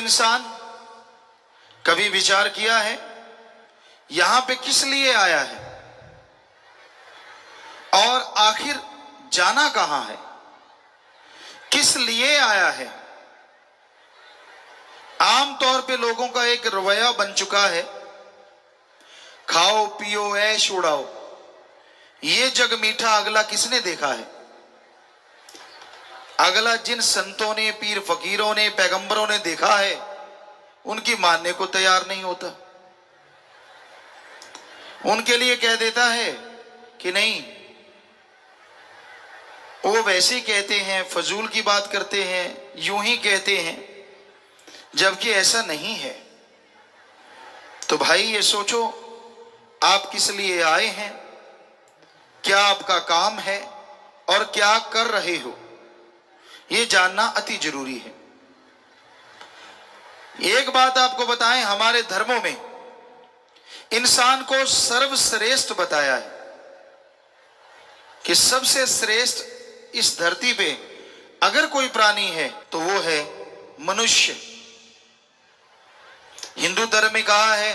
इंसान कभी विचार किया है यहां पे किस लिए आया है और आखिर जाना कहां है, किस लिए आया है? आमतौर पे लोगों का एक रवैया बन चुका है, खाओ पियो ऐश उड़ाओ, ये जग मीठा अगला किसने देखा है? अगला जिन संतों ने, पीर फकीरों ने, पैगंबरों ने देखा है उनकी मानने को तैयार नहीं होता। उनके लिए कह देता है कि नहीं, वो वैसे कहते हैं, फजूल की बात करते हैं, यूं ही कहते हैं, जबकि ऐसा नहीं है। तो भाई ये सोचो, आप किस लिए आए हैं, क्या आपका काम है और क्या कर रहे हो, ये जानना अति जरूरी है। एक बात आपको बताएं, हमारे धर्मों में इंसान को सर्वश्रेष्ठ बताया है कि सबसे श्रेष्ठ इस धरती पे अगर कोई प्राणी है तो वो है मनुष्य। हिंदू धर्म में कहा है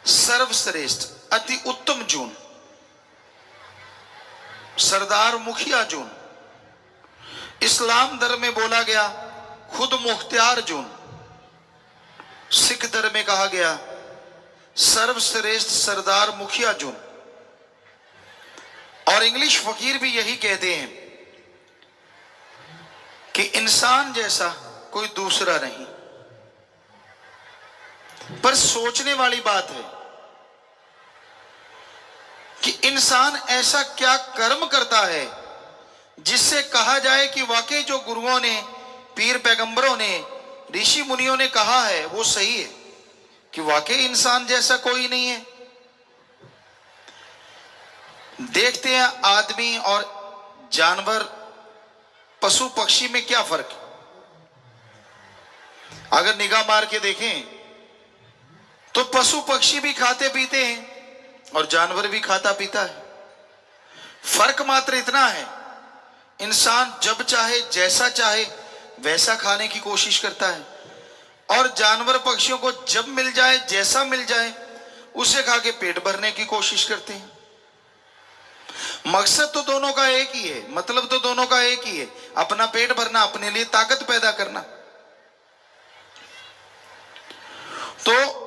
सर्वश्रेष्ठ, अति उत्तम जून, सरदार मुखिया जून। इस्लाम धर्म में बोला गया खुद मुख्तियार जून। सिख धर्म में कहा गया सर्वश्रेष्ठ सरदार मुखिया जून। और इंग्लिश फकीर भी यही कहते हैं कि इंसान जैसा कोई दूसरा नहीं। पर सोचने वाली बात है कि इंसान ऐसा क्या कर्म करता है जिससे कहा जाए कि वाकई जो गुरुओं ने, पीर पैगंबरों ने, ऋषि मुनियों ने कहा है वो सही है, कि वाकई इंसान जैसा कोई नहीं है। देखते हैं आदमी और जानवर, पशु पक्षी में क्या फर्क है। अगर निगाह मार के देखें तो पशु पक्षी भी खाते पीते हैं और जानवर भी खाता पीता है। फर्क मात्र इतना है, इंसान जब चाहे, जैसा चाहे वैसा खाने की कोशिश करता है, और जानवर पक्षियों को जब मिल जाए, जैसा मिल जाए उसे खा के पेट भरने की कोशिश करते हैं। मकसद तो दोनों का एक ही है, मतलब तो दोनों का एक ही है, अपना पेट भरना, अपने लिए ताकत पैदा करना। तो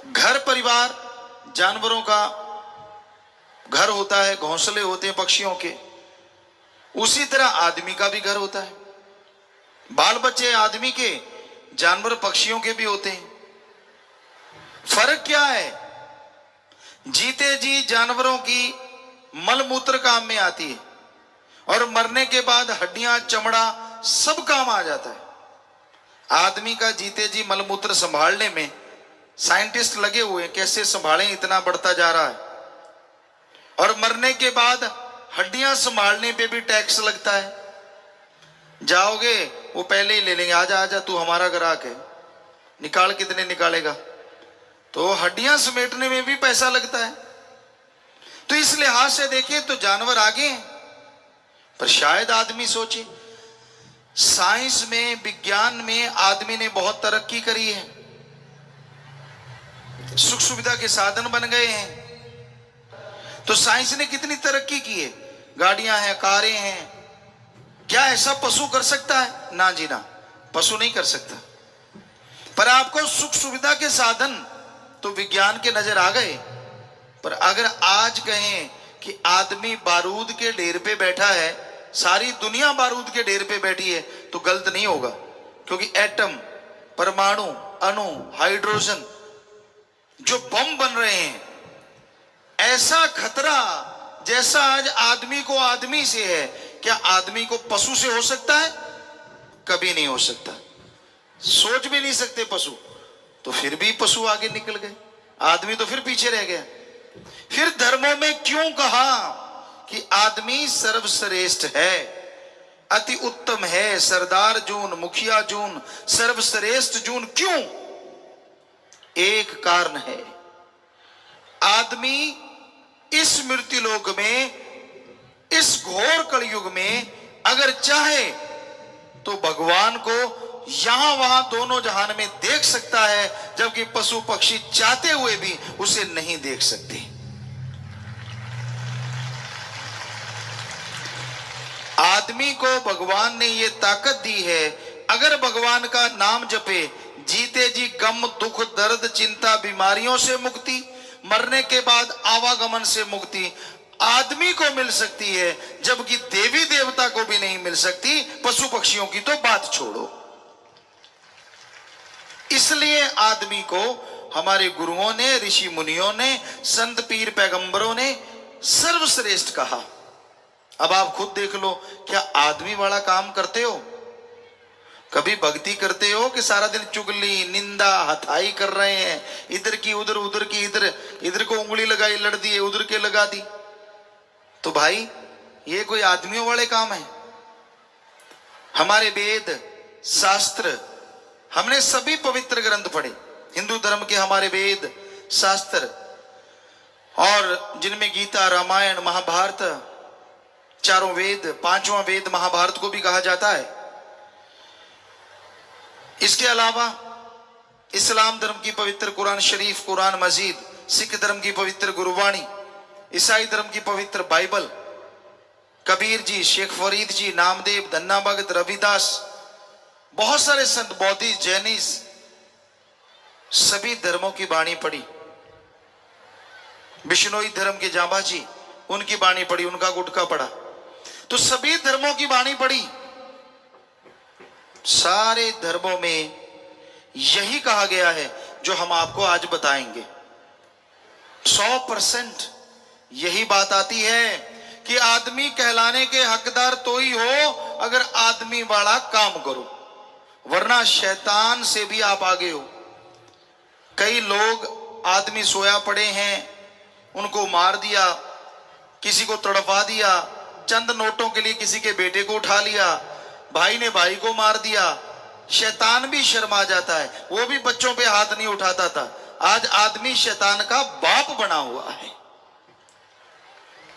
घर परिवार जानवरों का घर होता है, घोंसले होते हैं पक्षियों के, उसी तरह आदमी का भी घर होता है। बाल बच्चे आदमी के, जानवर पक्षियों के भी होते हैं। फर्क क्या है? जीते जी जानवरों की मलमूत्र काम में आती है और मरने के बाद हड्डियां, चमड़ा सब काम आ जाता है। आदमी का जीते जी मलमूत्र संभालने में साइंटिस्ट लगे हुए हैं, कैसे संभालें, इतना बढ़ता जा रहा है। और मरने के बाद हड्डियां संभालने पे भी टैक्स लगता है। जाओगे वो पहले ही ले लेंगे, आजा आजा तू हमारा ग्राहक है, निकाल, कितने निकालेगा। तो हड्डियां समेटने में भी पैसा लगता है। तो इस लिहाज से देखें तो जानवर आगे हैं, पर शायद आदमी सोचे, साइंस में, विज्ञान में आदमी ने बहुत तरक्की करी है, सुख सुविधा के साधन बन गए हैं। तो साइंस ने कितनी तरक्की की है, गाड़ियां हैं, कारें हैं। क्या ऐसा पशु कर सकता है? ना जी ना, पशु नहीं कर सकता। पर आपको सुख सुविधा के साधन तो विज्ञान के नजर आ गए। पर अगर आज कहें कि आदमी बारूद के ढेर पे बैठा है, सारी दुनिया बारूद के ढेर पे बैठी है, तो गलत नहीं होगा। क्योंकि एटम, परमाणु, अणु, हाइड्रोजन जो बम बन रहे हैं, ऐसा खतरा जैसा आज आदमी को आदमी से है, क्या आदमी को पशु से हो सकता है? कभी नहीं हो सकता। सोच भी नहीं सकते पशु। तो फिर भी पशु आगे निकल गए, आदमी तो फिर पीछे रह गया। फिर धर्मों में क्यों कहा कि आदमी सर्वश्रेष्ठ है, अति उत्तम है, सरदार जून, मुखिया जून, सर्वश्रेष्ठ जून? क्यों? एक कारण है, आदमी इस मृत्यु लोक में, इस घोर कलयुग में अगर चाहे तो भगवान को यहां वहां दोनों जहान में देख सकता है, जबकि पशु पक्षी चाहते हुए भी उसे नहीं देख सकते। आदमी को भगवान ने यह ताकत दी है, अगर भगवान का नाम जपे, जीते जी गम दुख दर्द चिंता बीमारियों से मुक्ति, मरने के बाद आवागमन से मुक्ति आदमी को मिल सकती है, जबकि देवी देवता को भी नहीं मिल सकती, पशु पक्षियों की तो बात छोड़ो। इसलिए आदमी को हमारे गुरुओं ने, ऋषि मुनियों ने, संत पीर पैगंबरों ने सर्वश्रेष्ठ कहा। अब आप खुद देख लो, क्या आदमी वाला काम करते हो? कभी भक्ति करते हो कि सारा दिन चुगली निंदा हथाई कर रहे हैं, इधर की उधर, उधर की इधर, इधर को उंगली लगाई लड़ दी, उधर के लगा दी? तो भाई ये कोई आदमियों वाले काम है? हमारे वेद शास्त्र, हमने सभी पवित्र ग्रंथ पढ़े, हिंदू धर्म के हमारे वेद शास्त्र, और जिनमें गीता रामायण महाभारत, चारों वेद, पांचवा वेद महाभारत को भी कहा जाता है। इसके अलावा इस्लाम धर्म की पवित्र कुरान शरीफ, कुरान मजीद, सिख धर्म की पवित्र गुरुवाणी, ईसाई धर्म की पवित्र बाइबल, कबीर जी, शेख फरीद जी, नामदेव, धन्ना भगत, रविदास, बहुत सारे संत, बौद्धिस्ट, जैनिस्ट, सभी धर्मों की वाणी पढ़ी। बिश्नोई धर्म के जांबा जी, उनकी वाणी पढ़ी, उनका गुटका पढ़ा। तो सभी धर्मों की वाणी पढ़ी। सारे धर्मों में यही कहा गया है जो हम आपको आज बताएंगे। 100% यही बात आती है कि आदमी कहलाने के हकदार तो ही हो अगर आदमी वाला काम करो, वरना शैतान से भी आप आगे हो। कई लोग आदमी सोया पड़े हैं, उनको मार दिया, किसी को तड़पा दिया, चंद नोटों के लिए किसी के बेटे को उठा लिया, भाई ने भाई को मार दिया। शैतान भी शर्मा जाता है, वो भी बच्चों पे हाथ नहीं उठाता था। आज आदमी शैतान का बाप बना हुआ है।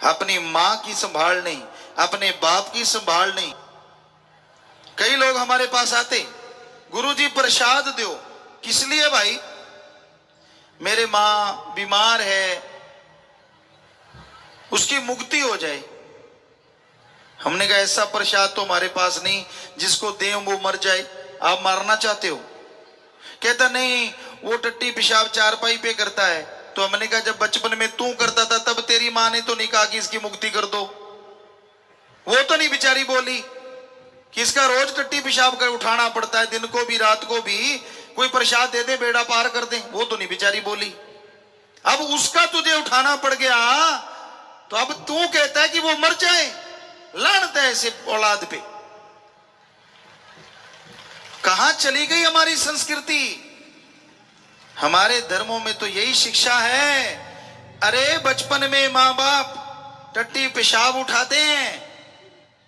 अपनी मां की संभाल नहीं, अपने बाप की संभाल नहीं। कई लोग हमारे पास आते, गुरुजी प्रसाद दो। किस लिए भाई? मेरे मां बीमार है, उसकी मुक्ति हो जाए। हमने कहा ऐसा प्रसाद तो हमारे पास नहीं जिसको दें वो मर जाए। आप मारना चाहते हो? कहता नहीं, वो टट्टी पेशाब चारपाई पे करता है। तो हमने कहा जब बचपन में तू करता था तब तेरी मां ने तो नहीं कहा कि इसकी मुक्ति कर दो? वो तो नहीं बेचारी बोली कि इसका रोज टट्टी पेशाब कर उठाना पड़ता है, दिन को भी रात को भी, कोई प्रसाद दे दे बेड़ा पार कर दे? वो तो नहीं बेचारी बोली। अब उसका तुझे उठाना पड़ गया, तो अब तू कहता है कि वो मर जाए। लानत है ऐसे औलाद पे। कहां चली गई हमारी संस्कृति? हमारे धर्मों में तो यही शिक्षा है। अरे बचपन में मां बाप टट्टी पेशाब उठाते हैं।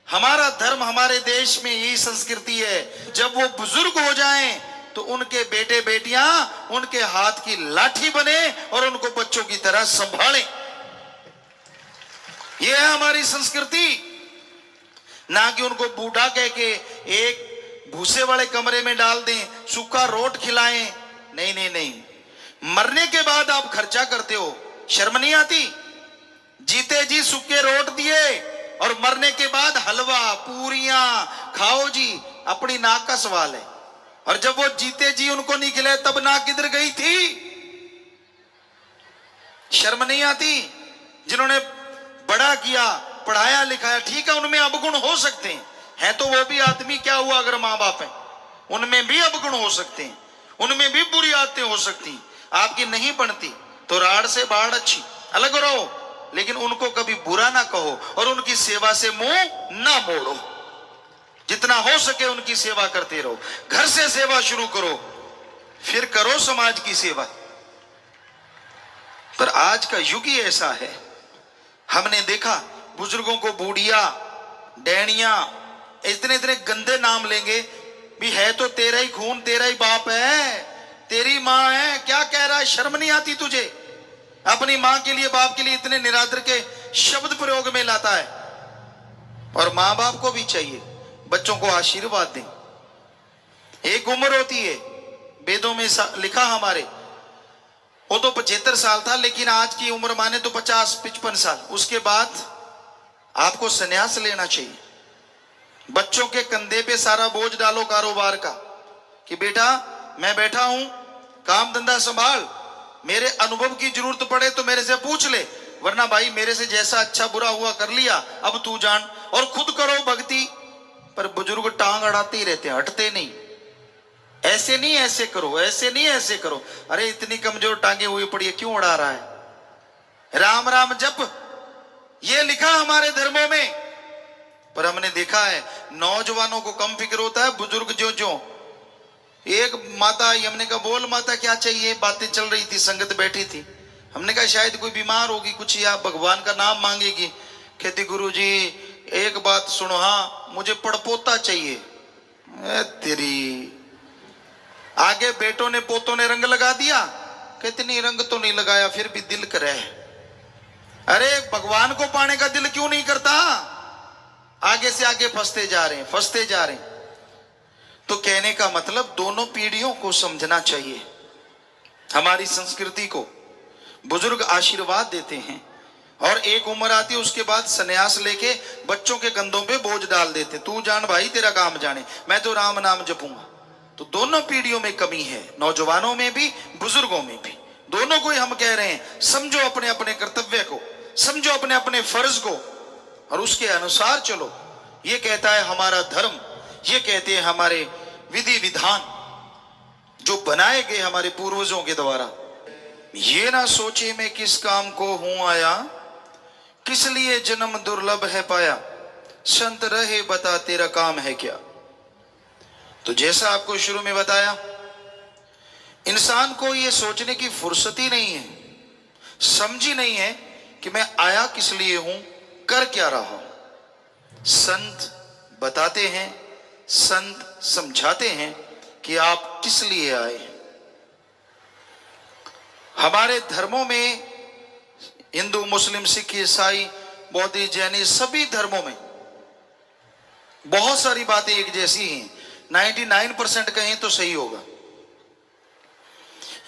हमारा धर्म, हमारे देश में यही संस्कृति है। जब वो बुजुर्ग हो जाएं तो उनके बेटे बेटियां उनके हाथ की लाठी बने और उनको बच्चों की तरह संभालें। यह है हमारी संस्कृति। ना कि उनको बूढ़ा कह के एक भूसे वाले कमरे में डाल दें, सूखा रोट खिलाएं। नहीं नहीं नहीं। मरने के बाद आप खर्चा करते हो, शर्म नहीं आती? जीते जी सूखे रोट दिए और मरने के बाद हलवा पूरियां खाओ जी, अपनी नाक का सवाल है। और जब वो जीते जी उनको नहीं खिलाए तब नाक किधर गई थी? शर्म नहीं आती? जिन्होंने बड़ा किया, पढ़ाया लिखाया, ठीक है, उनमें अवगुण हो सकते हैं तो वो भी आदमी क्या हुआ अगर मां बाप है? उनमें भी अवगुण हो सकते हैं, उनमें भी बुरी आदतें हो सकती। आपकी नहीं बनती तो राड़ से बाढ़ अच्छी, अलग रहो, लेकिन उनको कभी बुरा ना कहो और उनकी सेवा से मुंह ना मोड़ो। जितना हो सके उनकी सेवा करते रहो। घर से सेवा शुरू करो, फिर करो समाज की सेवा। पर आज का युग ही ऐसा है। हमने देखा बुजुर्गों को बूढ़िया, डैनिया, इतने इतने गंदे नाम लेंगे भी। है तो तेरा ही खून, तेरा ही बाप है, तेरी मां है, क्या कह रहा है? शर्म नहीं आती तुझे? अपनी मां के लिए, बाप के लिए इतने निरादर के शब्द प्रयोग में लाता है। और मां बाप को भी चाहिए, बच्चों को आशीर्वाद दें। एक उम्र होती है, वेदों में लिखा हमारे, वो तो 75 साल था, लेकिन आज की उम्र माने तो 50-55 साल। उसके बाद आपको संन्यास लेना चाहिए। बच्चों के कंधे पे सारा बोझ डालो कारोबार का, कि बेटा मैं बैठा हूं, काम धंधा संभाल, मेरे अनुभव की जरूरत पड़े तो मेरे से पूछ ले, वरना भाई मेरे से जैसा अच्छा बुरा हुआ कर लिया, अब तू जान। और खुद करो भक्ति। पर बुजुर्ग टांग अड़ाते ही रहते हैं, हटते नहीं। ऐसे नहीं ऐसे करो, ऐसे नहीं ऐसे करो। अरे इतनी कमजोर टांगे हुई पड़ी है, क्यों अड़ा रहा है? राम राम जप, ये लिखा हमारे धर्मों में। पर हमने देखा है नौजवानों को कम फिक्र होता है, बुजुर्ग जो जो। एक माता आई, हमने कहा बोल माता क्या चाहिए? बातें चल रही थी, संगत बैठी थी। हमने कहा शायद कोई बीमार होगी कुछ, या भगवान का नाम मांगेगी। कहती गुरुजी एक बात सुनो, हाँ मुझे पड़पोता चाहिए। तेरी आगे बेटों ने पोतों ने रंग लगा दिया। कहती नहीं रंग तो नहीं लगाया, फिर भी दिल करे। अरे भगवान को पाने का दिल क्यों नहीं करता? आगे से आगे फंसते जा रहे हैं, फंसते जा रहे हैं। तो कहने का मतलब दोनों पीढ़ियों को समझना चाहिए। हमारी संस्कृति को बुजुर्ग आशीर्वाद देते हैं, और एक उम्र आती है उसके बाद सन्यास लेके बच्चों के कंधों पे बोझ डाल देते। तू जान भाई, तेरा काम जाने, मैं तो राम नाम जपूंगा। तो दोनों पीढ़ियों में कमी है, नौजवानों में भी बुजुर्गों में भी। दोनों को ही हम कह रहे हैं समझो अपने अपने कर्तव्य को, समझो अपने अपने फर्ज को, और उसके अनुसार चलो। ये कहता है हमारा धर्म, ये कहते हैं हमारे विधि विधान जो बनाए गए हमारे पूर्वजों के द्वारा। ये ना सोचे मैं किस काम को हूं आया, किस लिए जन्म दुर्लभ है पाया, संत रहे बता तेरा काम है क्या। तो जैसा आपको शुरू में बताया, इंसान को यह सोचने की फुर्सत ही नहीं है, समझ ही नहीं है कि मैं आया किस लिए हूं, कर क्या रहा हूं। संत बताते हैं, संत समझाते हैं कि आप किस लिए आए हैं। हमारे धर्मों में हिंदू मुस्लिम सिख ईसाई बौद्ध जैनी सभी धर्मों में बहुत सारी बातें एक जैसी हैं। 99% कहें तो सही होगा।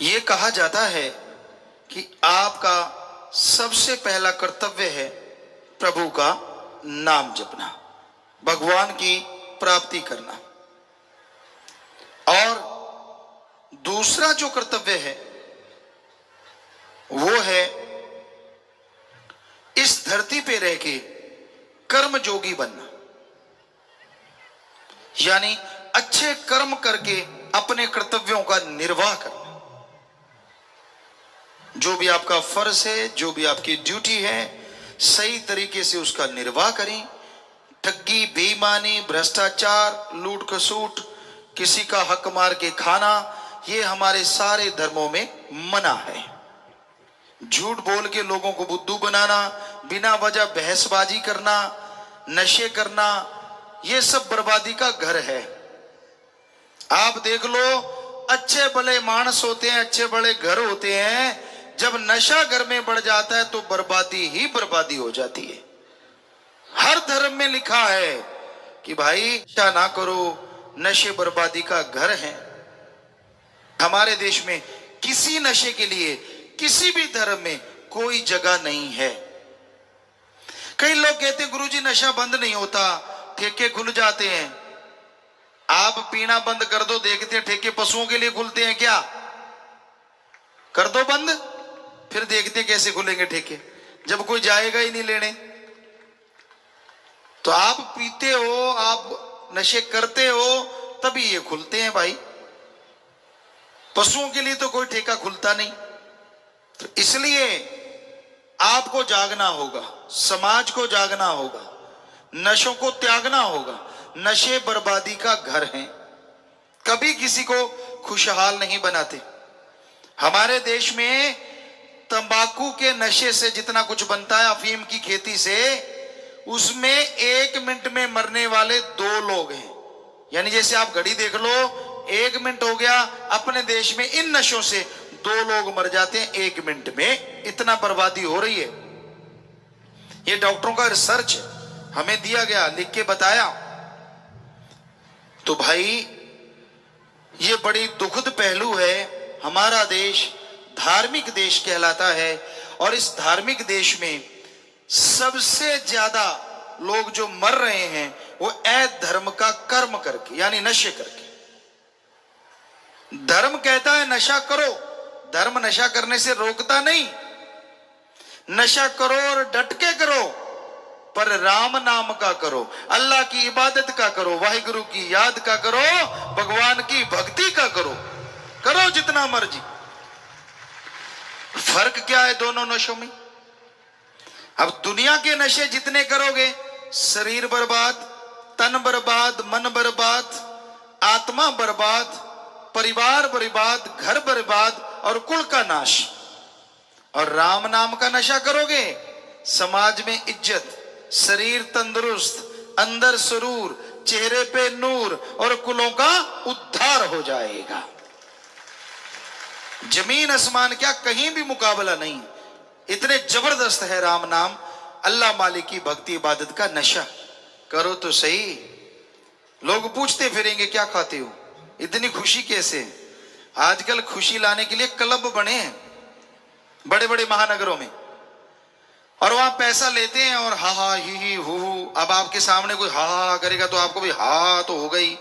यह कहा जाता है कि आपका सबसे पहला कर्तव्य है प्रभु का नाम जपना, भगवान की प्राप्ति करना। और दूसरा जो कर्तव्य है वो है इस धरती पे रह के कर्म जोगी बनना, यानी अच्छे कर्म करके अपने कर्तव्यों का निर्वाह करना। जो भी आपका फर्ज है, जो भी आपकी ड्यूटी है, सही तरीके से उसका निर्वाह करें। ठगी, बेईमानी, भ्रष्टाचार, लूट खसूट, किसी का हक मार के खाना, ये हमारे सारे धर्मों में मना है। झूठ बोल के लोगों को बुद्धू बनाना, बिना वजह बहसबाजी करना, नशे करना, ये सब बर्बादी का घर है। आप देख लो, अच्छे भले मानस होते हैं, अच्छे बड़े घर होते हैं, जब नशा घर में बढ़ जाता है तो बर्बादी ही बर्बादी हो जाती है। हर धर्म में लिखा है कि भाई नशा ना करो, नशे बर्बादी का घर है। हमारे देश में किसी नशे के लिए किसी भी धर्म में कोई जगह नहीं है। कई लोग कहते हैं गुरुजी नशा बंद नहीं होता, ठेके खुल जाते हैं। आप पीना बंद कर दो, देखते हैं ठेके पशुओं के लिए खुलते हैं क्या? कर दो बंद, फिर देखते कैसे खुलेंगे ठेके, जब कोई जाएगा ही नहीं लेने। तो आप पीते हो, आप नशे करते हो, तभी ये खुलते हैं भाई। पशुओं के लिए तो कोई ठेका खुलता नहीं। तो इसलिए आपको जागना होगा, समाज को जागना होगा, नशों को त्यागना होगा। नशे बर्बादी का घर हैं, कभी किसी को खुशहाल नहीं बनाते। हमारे देश में तंबाकू के नशे से जितना कुछ बनता है, अफीम की खेती से, उसमें 1 मिनट में मरने वाले 2 लोग हैं। यानी जैसे आप घड़ी देख लो, 1 मिनट हो गया, अपने देश में इन नशों से 2 लोग मर जाते हैं 1 मिनट में। इतना बर्बादी हो रही है। ये डॉक्टरों का रिसर्च हमें दिया गया, लिख के बताया। तो भाई ये बड़ी दुखद पहलू है। हमारा देश धार्मिक देश कहलाता है और इस धार्मिक देश में सबसे ज्यादा लोग जो मर रहे हैं वो अधर्म का कर्म करके, यानी नशे करके। धर्म कहता है नशा करो, धर्म नशा करने से रोकता नहीं। नशा करो और डट के करो, पर राम नाम का करो, अल्लाह की इबादत का करो, वाहिगुरु की याद का करो, भगवान की भक्ति का करो, करो जितना मर्जी। फर्क क्या है दोनों नशों में? अब दुनिया के नशे जितने करोगे, शरीर बर्बाद, तन बर्बाद, मन बर्बाद, आत्मा बर्बाद, परिवार बर्बाद, घर बर्बाद और कुल का नाश। और राम नाम का नशा करोगे, समाज में इज्जत, शरीर तंदुरुस्त, अंदर सुरूर, चेहरे पे नूर और कुलों का उद्धार हो जाएगा। जमीन आसमान क्या, कहीं भी मुकाबला नहीं। इतने जबरदस्त है राम नाम, अल्लाह मालिक की भक्ति इबादत का नशा। करो तो सही। लोग पूछते फिरेंगे क्या खाते हो, इतनी खुशी कैसे? आजकल खुशी लाने के लिए क्लब बने हैं बड़े बड़े महानगरों में, और वहां पैसा लेते हैं और हा हा ही हु। अब आपके सामने कोई हा हा करेगा तो आपको भी हा तो हो गई,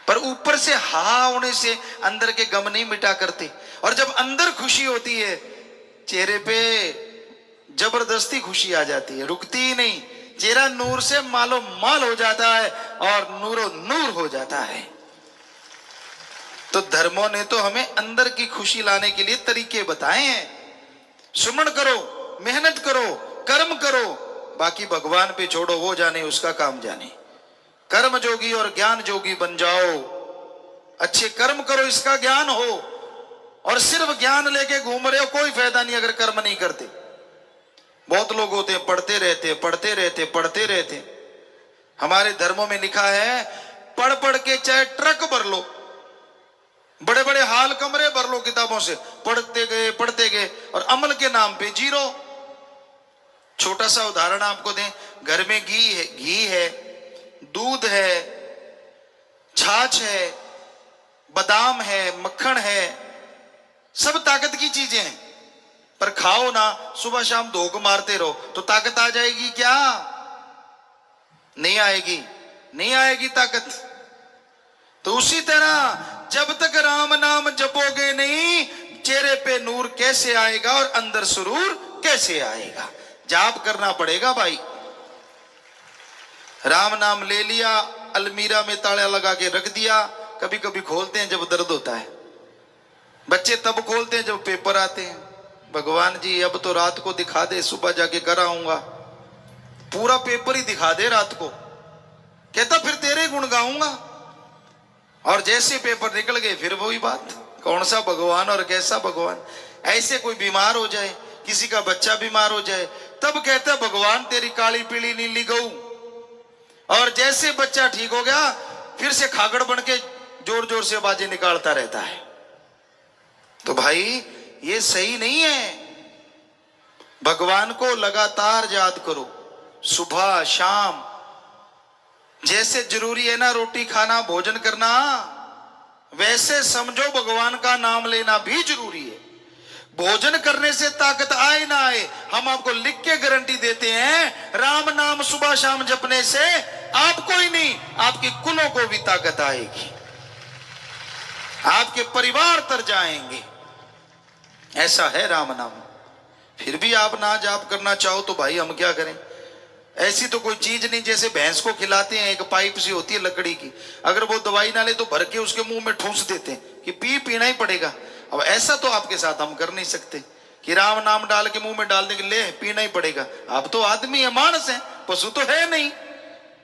पर ऊपर से हा होने से अंदर के गम नहीं मिटा करते। और जब अंदर खुशी होती है, चेहरे पे जबरदस्ती खुशी आ जाती है, रुकती ही नहीं। चेहरा नूर से मालो माल हो जाता है और नूरो नूर हो जाता है। तो धर्मों ने तो हमें अंदर की खुशी लाने के लिए तरीके बताए हैं। सुमन करो, मेहनत करो, कर्म करो, बाकी भगवान पे छोड़ो, वो जाने उसका काम जाने। कर्म जोगी और ज्ञान जोगी बन जाओ। अच्छे कर्म करो, इसका ज्ञान हो। और सिर्फ ज्ञान लेके घूम रहे हो, कोई फायदा नहीं अगर कर्म नहीं करते। बहुत लोग होते हैं पढ़ते रहते पढ़ते रहते पढ़ते रहते। हमारे धर्मों में लिखा है, पढ़ पढ़ के चाहे ट्रक भर लो, बड़े बड़े हाल कमरे भर लो किताबों से, पढ़ते गए और अमल के नाम पे जीरो। छोटा सा उदाहरण आपको दें, घर में घी है, दूध है, छाछ है, बादाम है, मक्खन है, सब ताकत की चीजें हैं। पर खाओ ना, सुबह शाम धोख मारते रहो तो ताकत आ जाएगी क्या? नहीं आएगी, नहीं आएगी ताकत। तो उसी तरह जब तक राम नाम जपोगे नहीं, चेहरे पे नूर कैसे आएगा और अंदर सुरूर कैसे आएगा? जाप करना पड़ेगा भाई। राम नाम ले लिया, अलमीरा में ताला लगा के रख दिया। कभी कभी खोलते हैं जब दर्द होता है, बच्चे तब खोलते हैं जब पेपर आते हैं। भगवान जी अब तो रात को दिखा दे, सुबह जाके कर आऊंगा। पूरा पेपर ही दिखा दे रात को, कहता फिर तेरे गुण गाऊंगा। और जैसे पेपर निकल गए फिर वही बात, कौन सा भगवान और कैसा भगवान। ऐसे कोई बीमार हो जाए, किसी का बच्चा बीमार हो जाए, तब कहता भगवान तेरी काली पीली नीली गऊ। और जैसे बच्चा ठीक हो गया, फिर से खागड़ बन के जोर जोर से बाजे निकालता रहता है। तो भाई ये सही नहीं है। भगवान को लगातार याद करो, सुबह शाम। जैसे जरूरी है ना रोटी खाना, भोजन करना, वैसे समझो भगवान का नाम लेना भी जरूरी है। भोजन करने से ताकत आए ना आए, हम आपको लिख के गारंटी देते हैं, राम नाम सुबह शाम जपने से आपको ही नहीं, आपके कुलों को भी ताकत आएगी, आपके परिवार तर जाएंगे। ऐसा है राम नाम। फिर भी आप ना जाप करना चाहो तो भाई हम क्या करें? ऐसी तो कोई चीज नहीं, जैसे भैंस को खिलाते हैं, एक पाइप सी होती है लकड़ी की, अगर वो दवाई ना ले तो भर के उसके मुंह में ठूंस देते हैं कि पीना ही पड़ेगा। अब ऐसा तो आपके साथ हम कर नहीं सकते कि राम नाम डाल के मुंह में डाल देंगे, ले पीना ही पड़ेगा। आप तो आदमी है, मानस है, पशु तो है नहीं।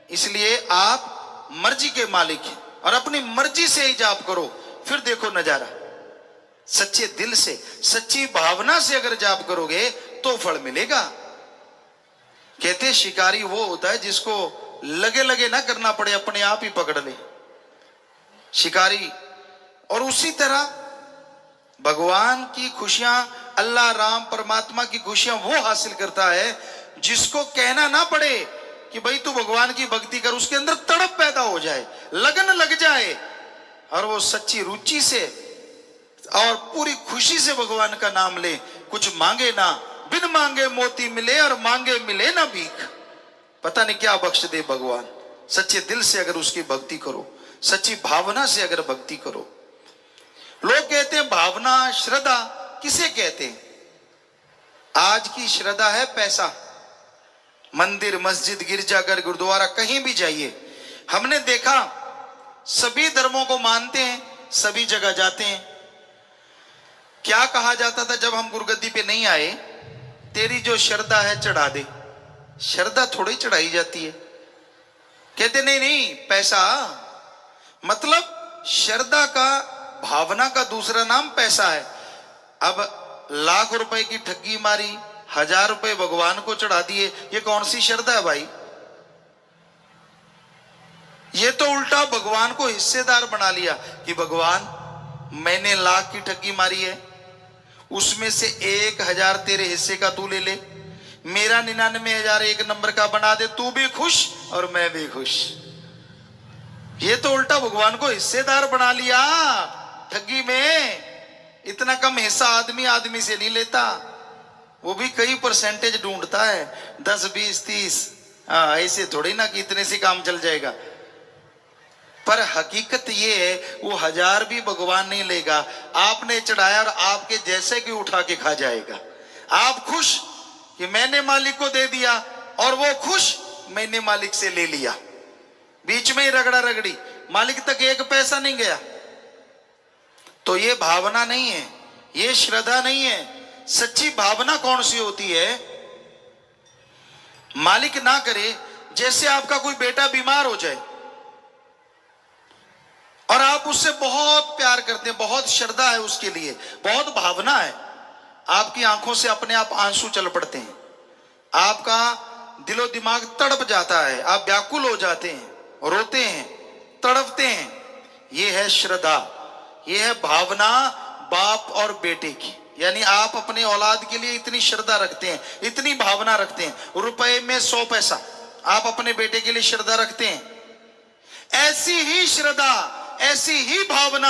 इसलिए आप मर्जी के मालिक हैं और अपनी मर्जी से ही जाप करो, फिर देखो नजारा। सच्चे दिल से, सच्ची भावना से अगर जाप करोगे तो फल मिलेगा। कहते शिकारी वो होता है जिसको लगे लगे ना करना पड़े, अपने आप ही पकड़ ले शिकारी। और उसी तरह भगवान की खुशियां, अल्लाह राम परमात्मा की खुशियां वो हासिल करता है जिसको कहना ना पड़े कि भाई तू भगवान की भक्ति कर, उसके अंदर तड़प पैदा हो जाए, लगन लग जाए, और वो सच्ची रुचि से और पूरी खुशी से भगवान का नाम ले, कुछ मांगे ना, बिन मांगे मोती मिले और मांगे मिले ना भीख। पता नहीं क्या बख्श दे भगवान। सच्चे दिल से अगर उसकी भक्ति करो, सच्ची भावना से अगर भक्ति करो। लोग कहते हैं भावना, श्रद्धा किसे कहते हैं? आज की श्रद्धा है पैसा। मंदिर, मस्जिद, गिरजाघर, गुरुद्वारा, कहीं भी जाइए, हमने देखा सभी धर्मों को मानते हैं, सभी जगह जाते हैं। क्या कहा जाता था जब हम गुरुगद्दी पे नहीं आए? तेरी जो श्रद्धा है चढ़ा दे। श्रद्धा थोड़ी चढ़ाई जाती है। कहते नहीं नहीं, पैसा। मतलब श्रद्धा का, भावना का दूसरा नाम पैसा है। अब लाख रुपए की ठगी मारी, 1000 रुपए भगवान को चढ़ा दिए, ये कौन सी श्रद्धा है भाई? ये तो उल्टा भगवान को हिस्सेदार बना लिया कि भगवान मैंने लाख की ठगी मारी है, उसमें से 1000 तेरे हिस्से का तू ले ले, मेरा 99,000 एक नंबर का बना दे, तू भी खुश और मैं भी खुश। ये तो उल्टा भगवान को हिस्सेदार बना लिया ठगी में। इतना कम हिस्सा आदमी आदमी से नहीं लेता, वो भी कई परसेंटेज ढूंढता है, 10, 20, 30। ऐसे थोड़ी ना कि इतने से काम चल जाएगा। पर हकीकत ये है, वो 1000 भी भगवान नहीं लेगा, आपने चढ़ाया और आपके जैसे कि उठा के खा जाएगा। आप खुश कि मैंने मालिक को दे दिया, और वो खुश मैंने मालिक से ले लिया। बीच में ही रगड़ा रगड़ी, मालिक तक एक पैसा नहीं गया। तो ये भावना नहीं है, ये श्रद्धा नहीं है। सच्ची भावना कौन सी होती है? मालिक ना करे, जैसे आपका कोई बेटा बीमार हो जाए और आप उससे बहुत प्यार करते हैं, बहुत श्रद्धा है उसके लिए, बहुत भावना है, आपकी आंखों से अपने आप आंसू चल पड़ते हैं, आपका दिलो दिमाग तड़प जाता है, आप व्याकुल हो जाते हैं, रोते हैं, तड़पते हैं। ये है श्रद्धा, ये है भावना बाप और बेटे की। यानी आप अपने औलाद के लिए इतनी श्रद्धा रखते हैं, इतनी भावना रखते हैं। रुपए में 100 पैसा आप अपने बेटे के लिए श्रद्धा रखते हैं। ऐसी ही श्रद्धा, ऐसी ही भावना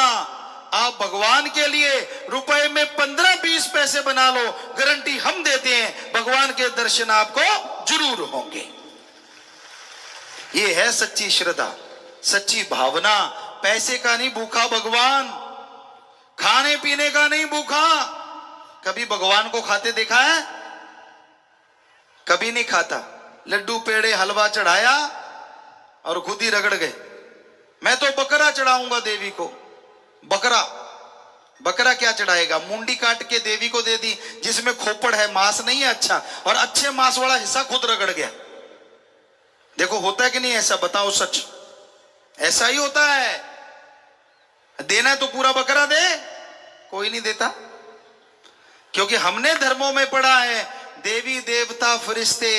आप भगवान के लिए रुपए में 15-20 पैसे बना लो, गारंटी हम देते हैं, भगवान के दर्शन आपको जरूर होंगे। ये है सच्ची श्रद्धा, सच्ची भावना। पैसे का नहीं भूखा भगवान, खाने पीने का नहीं भूखा। कभी भगवान को खाते देखा है? कभी नहीं खाता। लड्डू, पेड़े, हलवा चढ़ाया और खुद ही रगड़ गए। मैं तो बकरा चढ़ाऊंगा देवी को। बकरा, बकरा क्या चढ़ाएगा? मुंडी काट के देवी को दे दी, जिसमें खोपड़ है, मांस नहीं है अच्छा, और अच्छे मांस वाला हिस्सा खुद रगड़ गया। देखो होता है कि नहीं ऐसा? बताओ सच। ऐसा ही होता है। देना है तो पूरा बकरा दे, कोई नहीं देता। क्योंकि हमने धर्मों में पढ़ा है, देवी देवता फरिश्ते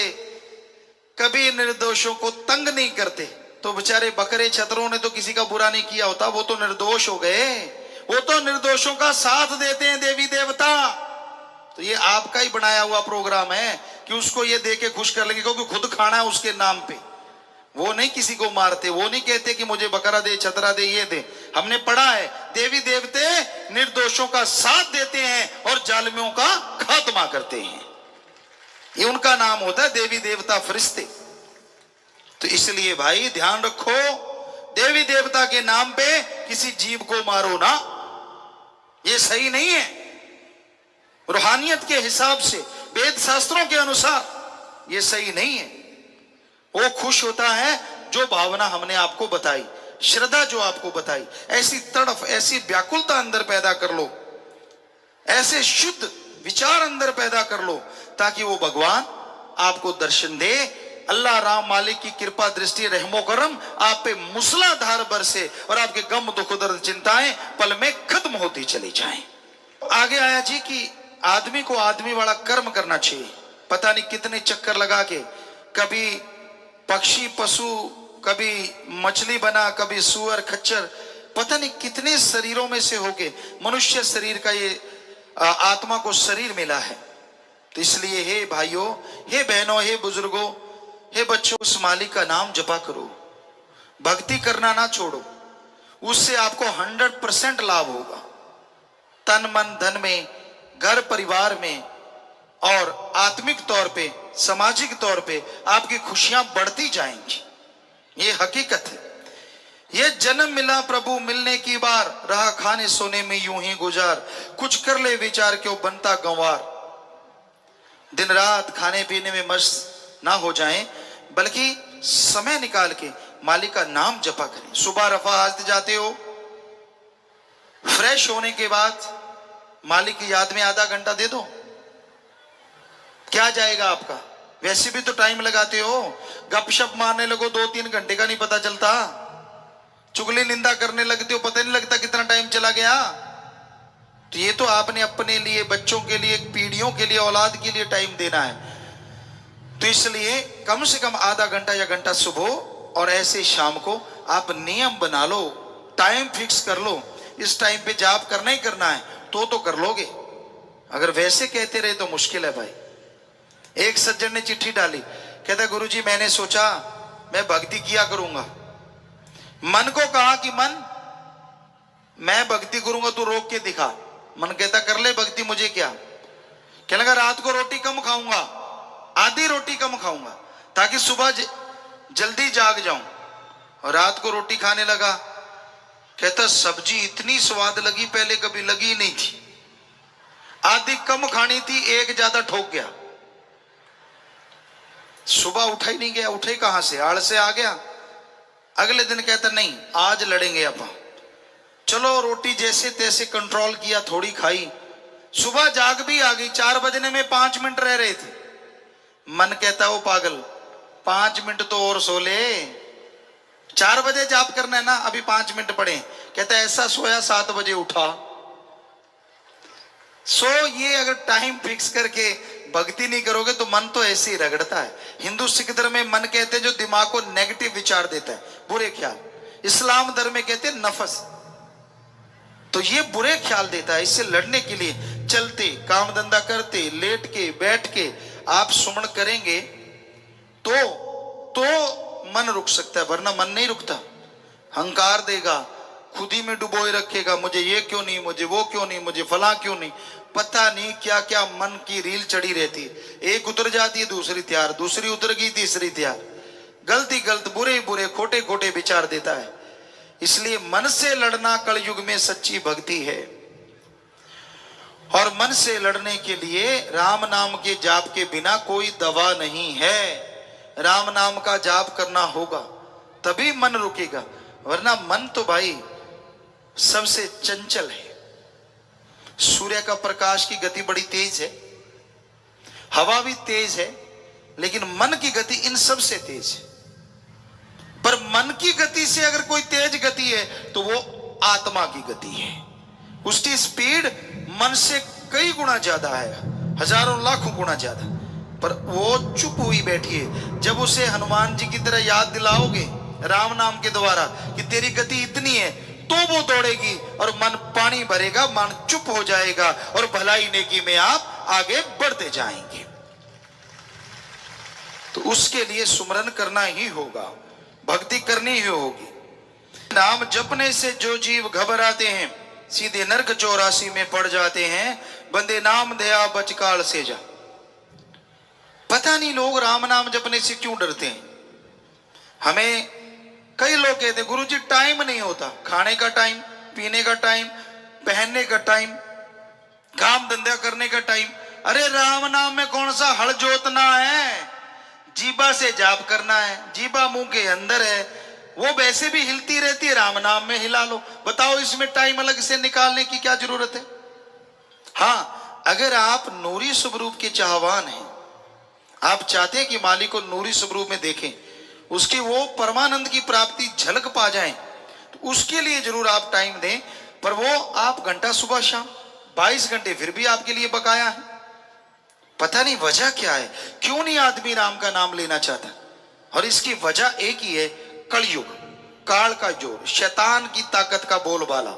कभी निर्दोषों को तंग नहीं करते। तो बेचारे बकरे छतरों ने तो किसी का बुरा नहीं किया होता, वो तो निर्दोष हो गए, वो तो निर्दोषों का साथ देते हैं देवी देवता। तो ये आपका ही बनाया हुआ प्रोग्राम है कि उसको ये दे के खुश कर लेंगे, क्योंकि खुद खाना है उसके नाम पे। वो नहीं किसी को मारते, वो नहीं कहते कि मुझे बकरा दे, छतरा दे, ये दे। हमने पढ़ा है देवी देवते निर्दोषों का साथ देते हैं और जालिमों का खात्मा करते हैं। ये उनका नाम होता है, देवी देवता फरिश्ते। तो इसलिए भाई ध्यान रखो, देवी देवता के नाम पे किसी जीव को मारो ना, ये सही नहीं है। रूहानियत के हिसाब से, वेद शास्त्रों के अनुसार ये सही नहीं है। वो खुश होता है जो भावना हमने आपको बताई, श्रद्धा जो आपको बताई। ऐसी तड़फ, ऐसी व्याकुलता अंदर पैदा कर लो, ऐसे शुद्ध विचार अंदर पैदा कर लो, ताकि वो भगवान आपको दर्शन दे। अल्लाह राम मालिक की कृपा दृष्टि रहमो करम आप पे मूसलाधार बरसे और आपके गम दुख दर्द चिंताएं पल में खत्म होती चली जाएं। आगे आया जी कि आदमी को आदमी वाला कर्म करना चाहिए। पता नहीं कितने चक्कर लगा के, कभी पक्षी पशु, कभी मछली बना, कभी सुअर खच्चर, पता नहीं कितने शरीरों में से होके मनुष्य शरीर का ये आत्मा को शरीर मिला है। तो इसलिए हे भाइयों, हे बहनों, हे बुजुर्गों, हे बच्चों, उस मालिक का नाम जपा करो, भक्ति करना ना छोड़ो, उससे आपको 100% लाभ होगा, तन मन धन में, घर परिवार में, और आत्मिक तौर पे, सामाजिक तौर पे आपकी खुशियां बढ़ती जाएंगी। ये हकीकत है। ये जन्म मिला प्रभु मिलने की बार, रहा खाने सोने में यूं ही गुजार, कुछ कर ले विचार क्यों बनता गंवार। दिन रात खाने पीने में मस्त ना हो जाएं, बल्कि समय निकाल के मालिक का नाम जपा करें। सुबह रफा हाजत जाते हो, फ्रेश होने के बाद मालिक की याद में आधा घंटा दे दो, क्या जाएगा आपका? वैसे भी तो टाइम लगाते हो, गपशप मारने लगो 2-3 घंटे का नहीं पता चलता, चुगली निंदा करने लगते हो, पता नहीं लगता कितना टाइम चला गया। तो ये तो आपने अपने लिए, बच्चों के लिए, पीढ़ियों के लिए, औलाद के लिए टाइम देना है। तो इसलिए कम से कम आधा घंटा या घंटा सुबह और ऐसे शाम को आप नियम बना लो, टाइम फिक्स कर लो, इस टाइम पे जाप करना ही करना है, तो कर लोगे। अगर वैसे कहते रहे तो मुश्किल है भाई। एक सज्जन ने चिट्ठी डाली, कहता गुरुजी मैंने सोचा मैं भक्ति किया करूंगा। मन को कहा कि मन मैं भक्ति करूंगा, तू रोक के दिखा। मन कहता कर ले भक्ति, मुझे क्या। कहने लगा रात को रोटी कम खाऊंगा, आधी रोटी कम खाऊंगा, ताकि सुबह जल्दी जाग जाऊं। और रात को रोटी खाने लगा, कहता सब्जी इतनी स्वाद लगी, पहले कभी लगी नहीं थी। आधी कम खानी थी, एक ज्यादा ठोक गया। सुबह उठा ही नहीं गया, उठे कहां से, आड़ से आ गया। अगले दिन कहता नहीं आज लड़ेंगे अपन, चलो रोटी जैसे तैसे कंट्रोल किया, थोड़ी खाई। सुबह जाग भी आ गई, 4 बजने में 5 मिनट रह रहे थे। मन कहता वो पागल 5 मिनट तो और सो ले, 4 बजे जाप करना है ना, अभी 5 मिनट पड़े। कहता ऐसा सोया 7 बजे उठा। सो ये अगर टाइम फिक्स करके भक्ति नहीं करोगे तो मन तो ऐसे ही रगड़ता है। हिंदू सिख धर्म में मन कहते हैं जो दिमाग को नेगेटिव विचार देता है, बुरे ख्याल। इस्लाम धर्म में कहते हैं नफस, तो ये बुरे ख्याल देता है। इससे लड़ने के लिए चलते, काम धंधा करते, लेट के, बैठ के आप सुमन करेंगे तो मन रुक सकता है, वरना मन नहीं रुकता। हंकार देगा, खुद ही में डुबोए रखेगा, मुझे ये क्यों नहीं, मुझे वो क्यों नहीं, मुझे फला क्यों नहीं, पता नहीं क्या क्या मन की रील चढ़ी रहती है। एक उतर जाती है दूसरी तैयार, दूसरी उतर गई तीसरी तैयार, गलती गलत, बुरे बुरे, खोटे खोटे विचार देता है। इसलिए मन से लड़ना कलयुग में सच्ची भक्ति है। और मन से लड़ने के लिए राम नाम के जाप के बिना कोई दवा नहीं है। राम नाम का जाप करना होगा तभी मन रुकेगा, वरना मन तो भाई सबसे चंचल है। सूर्य का प्रकाश की गति बड़ी तेज है, हवा भी तेज है, लेकिन मन की गति इन सब से तेज है। पर मन की गति से अगर कोई तेज गति है तो वो आत्मा की गति है। उसकी स्पीड मन से कई गुना ज्यादा है, हजारों लाखों गुना ज्यादा। पर वो चुप हुई बैठी है। जब उसे हनुमान जी की तरह याद दिलाओगे राम नाम के द्वारा कि तेरी गति इतनी है, तो वो दौड़ेगी और मन पानी भरेगा, मन चुप हो जाएगा और भलाई नेकी में आप आगे बढ़ते जाएंगे। तो उसके लिए सुमरन करना ही होगा, भक्ति करनी ही होगी। नाम जपने से जो जीव घबराते हैं सीधे नरक 84 में पड़ जाते हैं। बंदे नाम दया बचकाल से जा। पता नहीं लोग राम नाम जपने से क्यों डरते हैं। हमें कई लोग कहते गुरुजी टाइम नहीं होता, खाने का टाइम, पीने का टाइम, पहनने का टाइम, काम धंधा करने का टाइम। अरे राम नाम में कौन सा हल जोतना है, जीबा से जाप करना है, जीबा मुंह के अंदर है, वो वैसे भी हिलती रहती है, राम नाम में हिला लो। बताओ इसमें टाइम अलग से निकालने की क्या जरूरत है। हाँ, अगर आप नूरी स्वरूप के चाहवान हैं, आप चाहते हैं कि मालिक को नूरी स्वरूप में देखें, उसकी वो परमानंद की प्राप्ति झलक पा जाएं, तो उसके लिए जरूर आप टाइम दें। पर वो आप घंटा सुबह शाम 22 घंटे फिर भी आपके लिए बकाया है। पता नहीं वजह क्या है, क्यों नहीं आदमी राम का नाम लेना चाहता। और इसकी वजह एक ही है, कलयुग, काल का जोर, शैतान की ताकत का बोलबाला।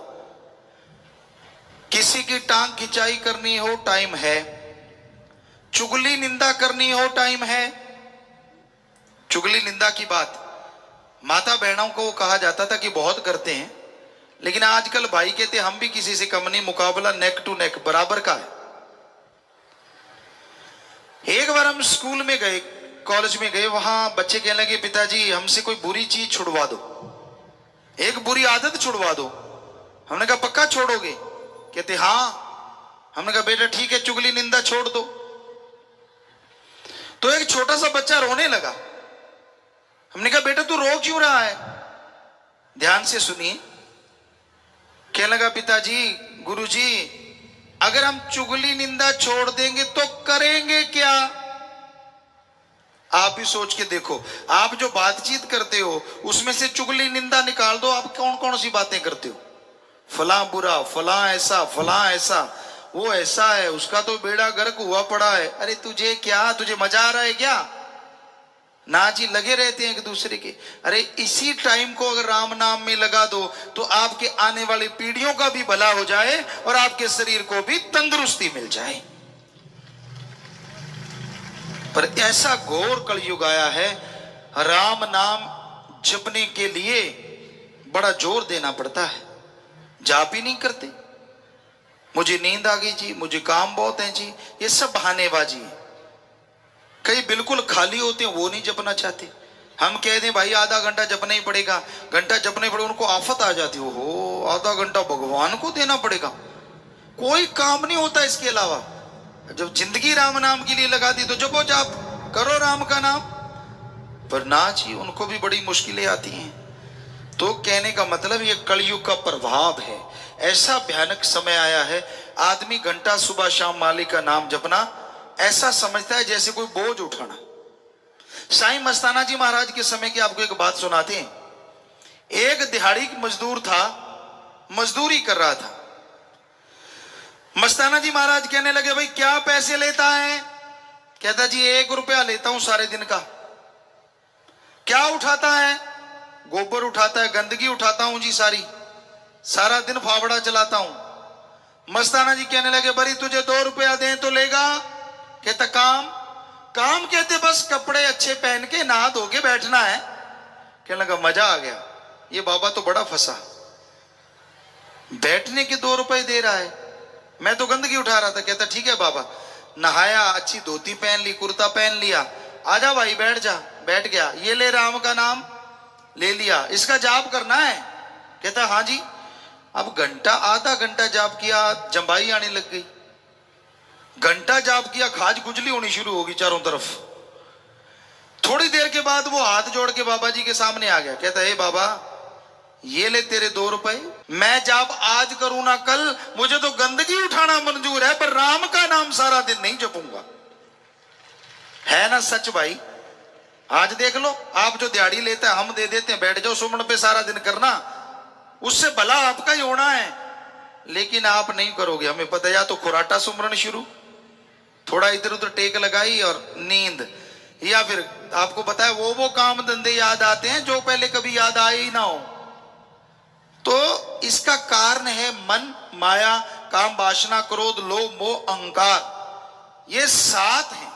किसी की टांग खिंचाई करनी हो टाइम है, चुगली निंदा करनी हो टाइम है, चुगली निंदा की बात माता बहनों को कहा जाता था कि बहुत करते हैं, लेकिन आजकल भाई कहते हम भी किसी से कम नहीं, मुकाबला नेक टू नेक बराबर का है। एक बार हम स्कूल में गए, कॉलेज में गए, वहां बच्चे कहने लगे पिताजी हमसे कोई बुरी चीज छुड़वा दो, एक बुरी आदत छुड़वा दो। हमने कहा पक्का छोड़ोगे? कहते हाँ। हमने कहा बेटा ठीक है, चुगली निंदा छोड़ दो। तो एक छोटा सा बच्चा रोने लगा। हमने कहा बेटा तू रो क्यों रहा है? ध्यान से सुनिए। कहने लगा पिताजी गुरुजी अगर हम चुगली निंदा छोड़ देंगे तो करेंगे क्या? आप भी सोच के देखो, आप जो बातचीत करते हो उसमें से चुगली निंदा निकाल दो, आप कौन कौन सी बातें करते हो? फला बुरा, फला ऐसा, फला ऐसा, वो ऐसा है, उसका तो बेड़ा गर्क हुआ पड़ा है। अरे तुझे क्या, तुझे मजा आ रहा है क्या? ना जी, लगे रहते हैं एक दूसरे के। अरे इसी टाइम को अगर राम नाम में लगा दो तो आपके आने वाली पीढ़ियों का भी भला हो जाए और आपके शरीर को भी तंदुरुस्ती मिल जाए। पर ऐसा घोर कलयुग आया है, राम नाम जपने के लिए बड़ा जोर देना पड़ता है, जाप ही नहीं करते। मुझे नींद आ गई जी, मुझे काम बहुत है जी, ये सब बहानेबाजी है। कई बिल्कुल खाली होते हैं, वो नहीं जपना चाहते। हम कह दें भाई आधा घंटा जपना ही पड़ेगा, घंटा जपना ही पड़ेगा, उनको आफत आ जाती है, हो आधा घंटा भगवान को देना पड़ेगा, कोई काम नहीं होता इसके अलावा। जब जिंदगी राम नाम के लिए लगा दी तो जपो जाप करो राम का नाम। पर ना जी, उनको भी बड़ी मुश्किलें आती हैं। तो कहने का मतलब ये कलयुग का प्रभाव है। ऐसा भयानक समय आया है, आदमी घंटा सुबह शाम मालिक का नाम जपना ऐसा समझता है जैसे कोई बोझ उठाना। साईं मस्ताना जी महाराज के समय की आपको एक बात सुनाते हैं। एक दिहाड़ी मजदूर था, मजदूरी कर रहा था। मस्ताना जी महाराज कहने लगे भाई क्या पैसे लेता है? कहता जी 1 रुपया लेता हूं सारे दिन का। क्या उठाता है? गोबर उठाता है, गंदगी उठाता हूं जी सारी, सारा दिन फावड़ा चलाता हूं। मस्ताना जी कहने लगे बड़ी तुझे 2 रुपया दें तो लेगा? कहता काम। काम कहते बस कपड़े अच्छे पहन के नहा धो के बैठना है। कहने लगा मजा आ गया, ये बाबा तो बड़ा फंसा, बैठने के 2 रुपए दे रहा है, मैं तो गंदगी उठा रहा था। कहता ठीक है बाबा। नहाया, अच्छी धोती पहन ली, कुर्ता पहन लिया, आजा भाई बैठ जा। बैठ गया। ये ले राम का नाम, ले लिया, इसका जाप करना है। कहता हाँ जी। अब घंटा, आधा घंटा जाप किया, जंबाई आने लग गई। घंटा जाप किया, खाज खुजली होनी शुरू होगी चारों तरफ। थोड़ी देर के बाद वो हाथ जोड़ के बाबा जी के सामने आ गया। कहता है बाबा ये ले तेरे 2 रुपए, मैं जाप आज करूं ना कल, मुझे तो गंदगी उठाना मंजूर है पर राम का नाम सारा दिन नहीं जपूंगा। है ना सच भाई? आज देख लो, आप जो दिहाड़ी लेते हैं हम दे देते हैं, बैठ जाओ सुमन पे सारा दिन करना, उससे भला आपका ही होना है। लेकिन आप नहीं करोगे, हमें पता है। या तो खुराटा सुमरन शुरू, थोड़ा इधर उधर टेक लगाई और नींद, या फिर आपको पता है वो काम धंधे याद आते हैं जो पहले कभी याद आए ही ना हो। तो इसका कारण है मन, माया, काम, वासना, क्रोध, लोभ, मोह, अहंकार। ये 7 हैं।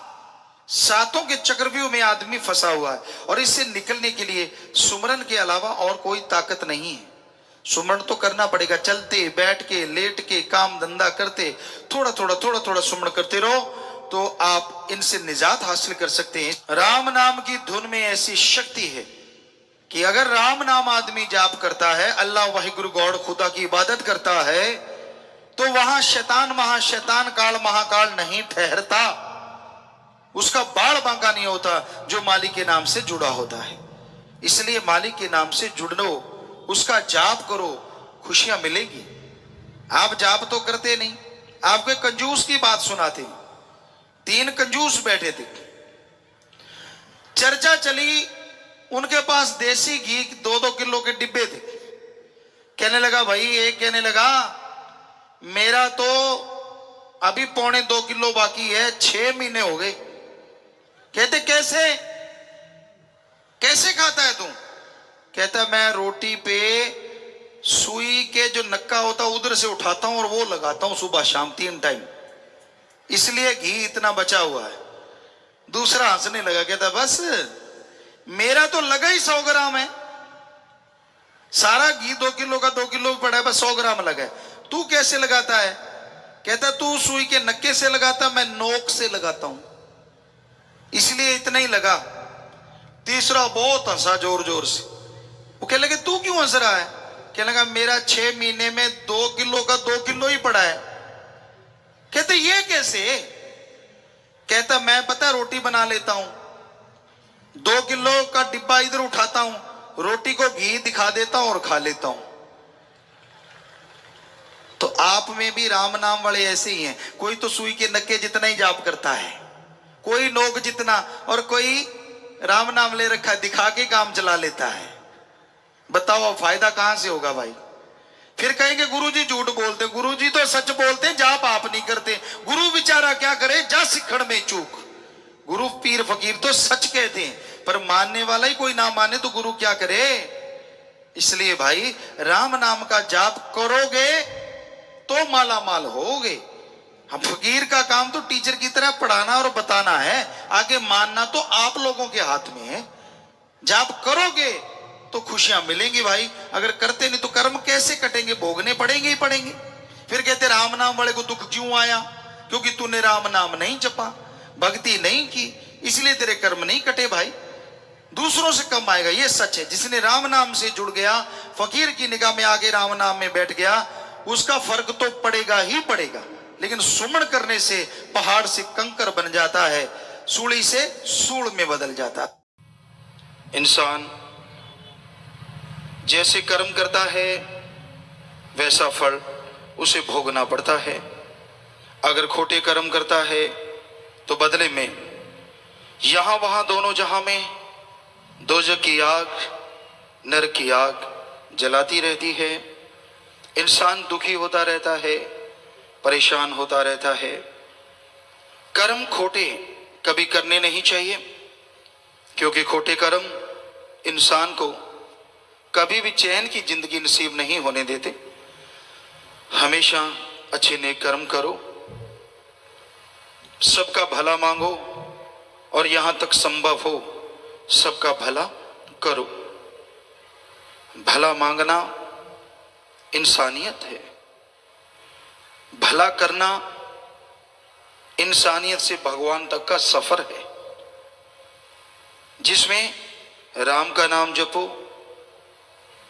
7 के चक्रव्यूह में आदमी फंसा हुआ है और इससे निकलने के लिए सुमरन के अलावा और कोई ताकत नहीं है। सुमरन तो करना पड़ेगा, चलते, बैठ के, लेट के, काम धंधा करते, थोड़ा थोड़ा सुमरन करते रहो तो आप इनसे निजात हासिल कर सकते हैं। राम नाम की धुन में ऐसी शक्ति है कि अगर राम नाम आदमी जाप करता है, अल्लाह वाहिगुरु गॉड खुदा की इबादत करता है, तो वहां शैतान महाशैतान काल महाकाल नहीं ठहरता, उसका बाढ़ बांका नहीं होता जो मालिक के नाम से जुड़ा होता है। इसलिए मालिक के नाम से जुड़ो, उसका जाप करो, खुशियां मिलेगी। आप जाप तो करते नहीं। आपको एक कंजूस की बात सुनाते हैं। 3 कंजूस बैठे थे, चर्चा चली, उनके पास देसी घी 2-2 किलो के डिब्बे थे। कहने लगा भाई, एक कहने लगा मेरा तो अभी 1.25 किलो बाकी है, 6 महीने हो गए। कहते कैसे कैसे खाता है तू? कहता मैं रोटी पे सुई के जो नक्का होता उधर से उठाता हूं और वो लगाता हूं सुबह शाम 3 टाइम, इसलिए घी इतना बचा हुआ है। दूसरा हंसने लगा, कहता बस मेरा तो लगा ही 100 ग्राम है, सारा घी 2 किलो का 2 किलो पड़ा है, बस 100 ग्राम लगा है। तू कैसे लगाता है? कहता तू सुई के नक्के से लगाता, मैं नोक से लगाता हूं, इसलिए इतना ही लगा। तीसरा बहुत हंसा जोर जोर से। वो कहने लगे तू क्यों हंस रहा है? कहने लगा मेरा 6 महीने में 2 किलो का 2 किलो ही पड़ा है। कहते ये कैसे? कहता मैं पता रोटी बना लेता हूं, 2 किलो का डिब्बा इधर उठाता हूं, रोटी को घी दिखा देता हूं और खा लेता हूं। तो आप में भी राम नाम वाले ऐसे ही हैं। कोई तो सुई के नक्के जितना ही जाप करता है, कोई नोक जितना, और कोई राम नाम ले रखा है, दिखा के काम चला लेता है। बताओ फायदा कहां से होगा भाई? फिर कहेंगे गुरुजी झूठ बोलते। गुरुजी तो सच बोलते, जाप आप नहीं करते। गुरु बेचारा क्या करे, जा सिखड़ में चूक। गुरु पीर फकीर तो सच कहते हैं, पर मानने वाला ही कोई ना माने तो गुरु क्या करे? इसलिए भाई राम नाम का जाप करोगे तो माला माल होगे। हम फकीर का काम तो टीचर की तरह पढ़ाना और बताना है, आगे मानना तो आप लोगों के हाथ में है। जाप करोगे तो खुशियां मिलेंगी भाई, अगर करते नहीं तो कर्म कैसे कटेंगे? भोगने पड़ेंगे ही पड़ेंगे। फिर कहते राम नाम वाले को दुख क्यों आया? क्योंकि तूने राम नाम नहीं जपा, भक्ति नहीं की, इसलिए तेरे कर्म नहीं कटे भाई। दूसरों से कम आएगा, ये सच है। जिसने राम नाम से जुड़ गया, फकीर की निगाह में आगे राम नाम में बैठ गया, उसका फर्क तो पड़ेगा ही पड़ेगा। लेकिन सुमन करने से पहाड़ से कंकर बन जाता है, सूली से सूल में बदल जाता है। इंसान जैसे कर्म करता है वैसा फल उसे भोगना पड़ता है। अगर खोटे कर्म करता है तो बदले में यहां वहां दोनों जहां में दोजख की आग, नरक की आग जलाती रहती है। इंसान दुखी होता रहता है, परेशान होता रहता है। कर्म खोटे कभी करने नहीं चाहिए, क्योंकि खोटे कर्म इंसान को कभी भी चैन की जिंदगी नसीब नहीं होने देते। हमेशा अच्छे नेक कर्म करो, सबका भला मांगो, और यहां तक संभव हो सबका भला करो। भला मांगना इंसानियत है, भला करना इंसानियत से भगवान तक का सफर है, जिसमें राम का नाम जपो,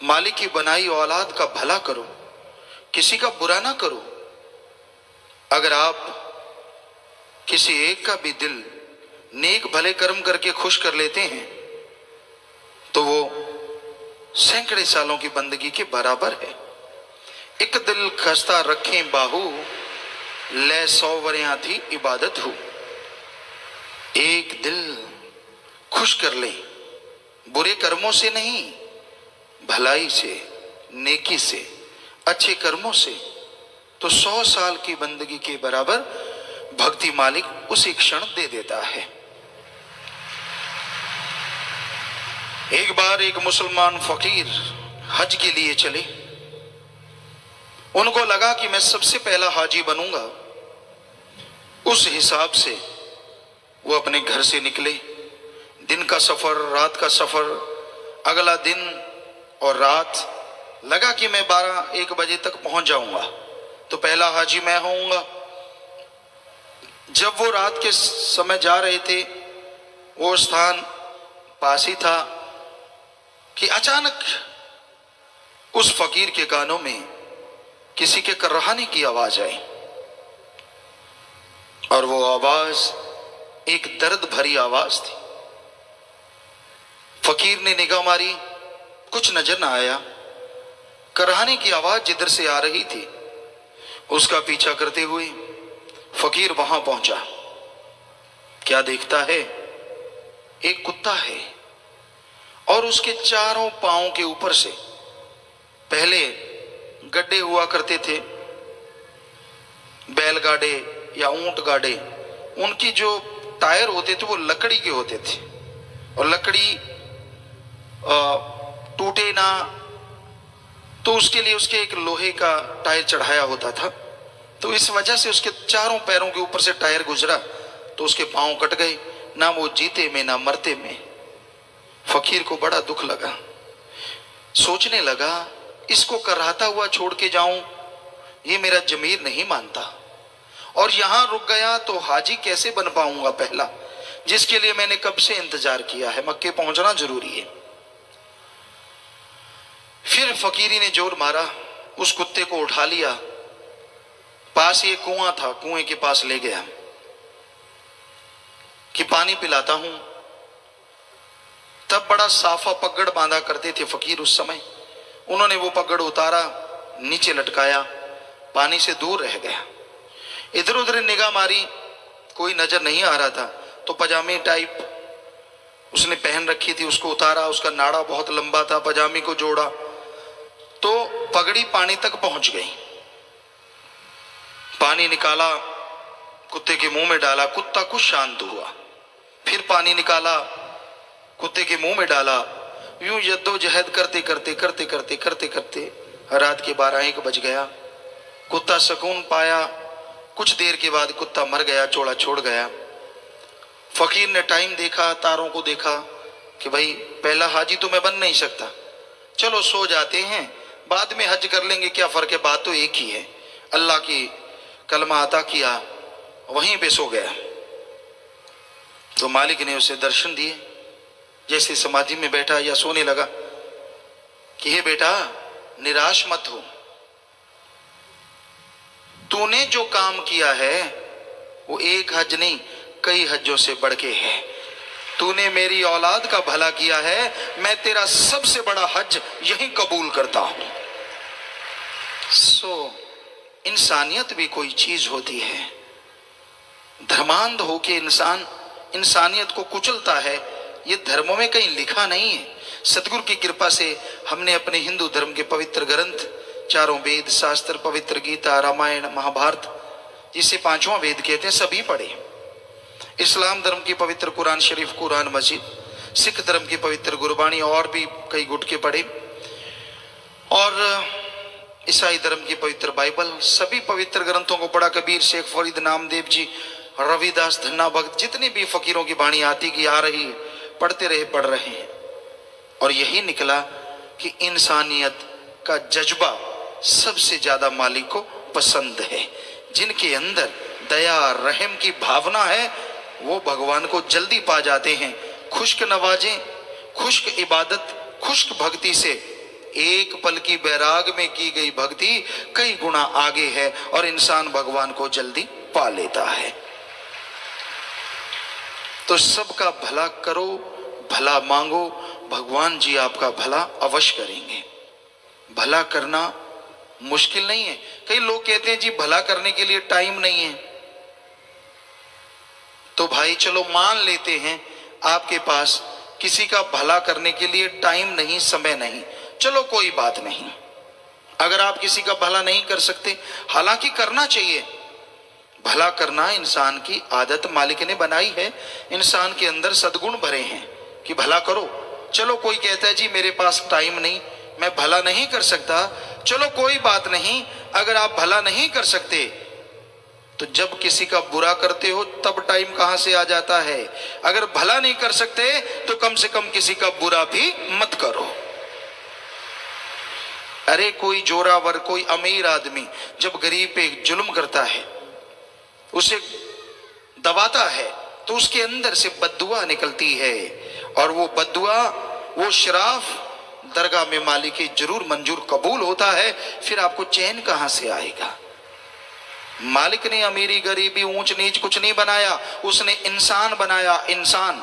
मालिक की बनाई औलाद का भला करो, किसी का बुरा ना करो। अगर आप किसी एक का भी दिल नेक भले कर्म करके खुश कर लेते हैं तो वो सैकड़े सालों की बंदगी के बराबर है। एक दिल खस्ता रखें बाहू, ले 100 वरियां थी इबादत हो। एक दिल खुश कर ले, बुरे कर्मों से नहीं, भलाई से, नेकी से, अच्छे कर्मों से, तो 100 साल की बंदगी के बराबर भक्ति मालिक उसी क्षण दे देता है। एक बार एक मुसलमान फकीर हज के लिए चले। उनको लगा कि मैं सबसे पहला हाजी बनूंगा। उस हिसाब से वो अपने घर से निकले। दिन का सफर, रात का सफर, अगला दिन और रात। लगा कि मैं 12-1 बजे तक पहुंच जाऊंगा तो पहला हाजी मैं होऊंगा। जब वो रात के समय जा रहे थे, वो स्थान पास ही था कि अचानक उस फकीर के कानों में किसी के कर्राहने की आवाज आई, और वो आवाज एक दर्द भरी आवाज थी। फकीर ने निगाह मारी, कुछ नजर ना आया। कर्राहने की आवाज जिधर से आ रही थी उसका पीछा करते हुए फकीर वहां पहुंचा। क्या देखता है? एक कुत्ता है और उसके चारों पांवों के ऊपर से पहले गड्ढे हुआ करते थे, बैलगाड़े या ऊंट गाड़े। उनकी जो टायर होते थे वो लकड़ी के होते थे, और लकड़ी टूटे ना तो उसके लिए उसके एक लोहे का टायर चढ़ाया होता था। तो इस वजह से उसके चारों पैरों के ऊपर से टायर गुजरा तो उसके पांव कट गए, ना वो जीते में ना मरते में। फकीर को बड़ा दुख लगा, सोचने लगा इसको कराहता हुआ छोड़ के जाऊं, ये मेरा जमीर नहीं मानता, और यहां रुक गया तो हाजी कैसे बन पाऊंगा पहला, जिसके लिए मैंने कब से इंतजार किया है। मक्के पहुंचना जरूरी है। फिर फकीरी ने जोर मारा, उस कुत्ते को उठा लिया, पास ये कुआं था, कुएं के पास ले गया कि पानी पिलाता हूं। तब बड़ा साफा पगड़ बांधा करते थे फकीर उस समय। उन्होंने वो पगड़ उतारा, नीचे लटकाया, पानी से दूर रह गया। इधर उधर निगाह मारी, कोई नजर नहीं आ रहा था, तो पजामे टाइप उसने पहन रखी थी, उसको उतारा, उसका नाड़ा बहुत लंबा था, पजामे को जोड़ा तो पगड़ी पानी तक पहुंच गई। पानी निकाला, कुत्ते के मुंह में डाला, कुत्ता कुछ शांत हुआ। फिर पानी निकाला, कुत्ते के मुंह में डाला। यूं जद्दोजहद करते करते करते करते करते करते रात के 12-1 बज गया। कुत्ता सुकून पाया। कुछ देर के बाद कुत्ता मर गया, चोड़ा छोड़ गया। फकीर ने टाइम देखा, तारों को देखा कि भाई पहला हाजी तो मैं बन नहीं सकता, चलो सो जाते हैं, बाद में हज कर लेंगे, क्या फर्क है, बात तो एक ही है। अल्लाह की कलमा अता किया, वहीं पे सो गया। तो मालिक ने उसे दर्शन दिए, जैसे समाधि में बैठा या सोने लगा कि हे बेटा निराश मत हो, तूने जो काम किया है वो एक हज नहीं कई हज्जों से बढ़ के है। तूने मेरी औलाद का भला किया है, मैं तेरा सबसे बड़ा हज यही कबूल करता हूं। इंसानियत भी कोई चीज होती है। धर्मांध होके इंसान इंसानियत को कुचलता है, ये धर्मों में कहीं लिखा नहीं है। सतगुरु की कृपा से हमने अपने हिंदू धर्म के पवित्र ग्रंथ, चारों वेद शास्त्र, पवित्र गीता, रामायण, महाभारत, जिसे 5वां वेद कहते हैं, सभी पढ़े। इस्लाम धर्म की पवित्र कुरान शरीफ, कुरान मजीद, सिख धर्म की पवित्र गुरबाणी और भी कई गुटके पढ़े, और ईसाई धर्म की पवित्र बाइबल, सभी पवित्र ग्रंथों को पढ़ा। कबीर, शेख फरीद, नामदेव जी, रविदास, धन्ना भगत, जितनी भी फकीरों की बाणी आती की आ रही, पढ़ते रहे, पढ़ रहे हैं। और यही निकला कि इंसानियत का जज्बा सबसे ज्यादा मालिक को पसंद है। जिनके अंदर दया रहम की भावना है वो भगवान को जल्दी पा जाते हैं। खुश्क नवाजें, खुश्क इबादत, खुश्क भक्ति से एक पल की बैराग में की गई भक्ति कई गुना आगे है और इंसान भगवान को जल्दी पा लेता है। तो सबका भला करो, भला मांगो, भगवान जी आपका भला अवश्य करेंगे। भला करना मुश्किल नहीं है। कई लोग कहते हैं जी भला करने के लिए टाइम नहीं है, तो भाई चलो मान लेते हैं आपके पास किसी का भला करने के लिए टाइम नहीं, समय नहीं, चलो कोई बात नहीं। अगर आप किसी का भला नहीं कर सकते, हालांकि करना चाहिए, भला करना इंसान की आदत मालिक ने बनाई है। इंसान के अंदर सद्गुण भरे हैं कि भला करो। चलो कोई कहता है जी मेरे पास टाइम नहीं, मैं भला नहीं कर सकता, चलो कोई बात नहीं। अगर आप भला नहीं कर सकते तो जब किसी का बुरा करते हो तब टाइम कहां से आ जाता है। अगर भला नहीं कर सकते तो कम से कम किसी का बुरा भी मत करो। अरे कोई जोरावर, कोई अमीर आदमी जब गरीब पे जुल्म करता है, उसे दबाता है, तो उसके अंदर से बद्दुआ निकलती है, और वो बद्दुआ, वो शराफ दरगाह में मालिक की जरूर मंजूर कबूल होता है। फिर आपको चैन कहां से आएगा। मालिक ने अमीरी गरीबी ऊंच नीच कुछ नहीं बनाया, उसने इंसान बनाया। इंसान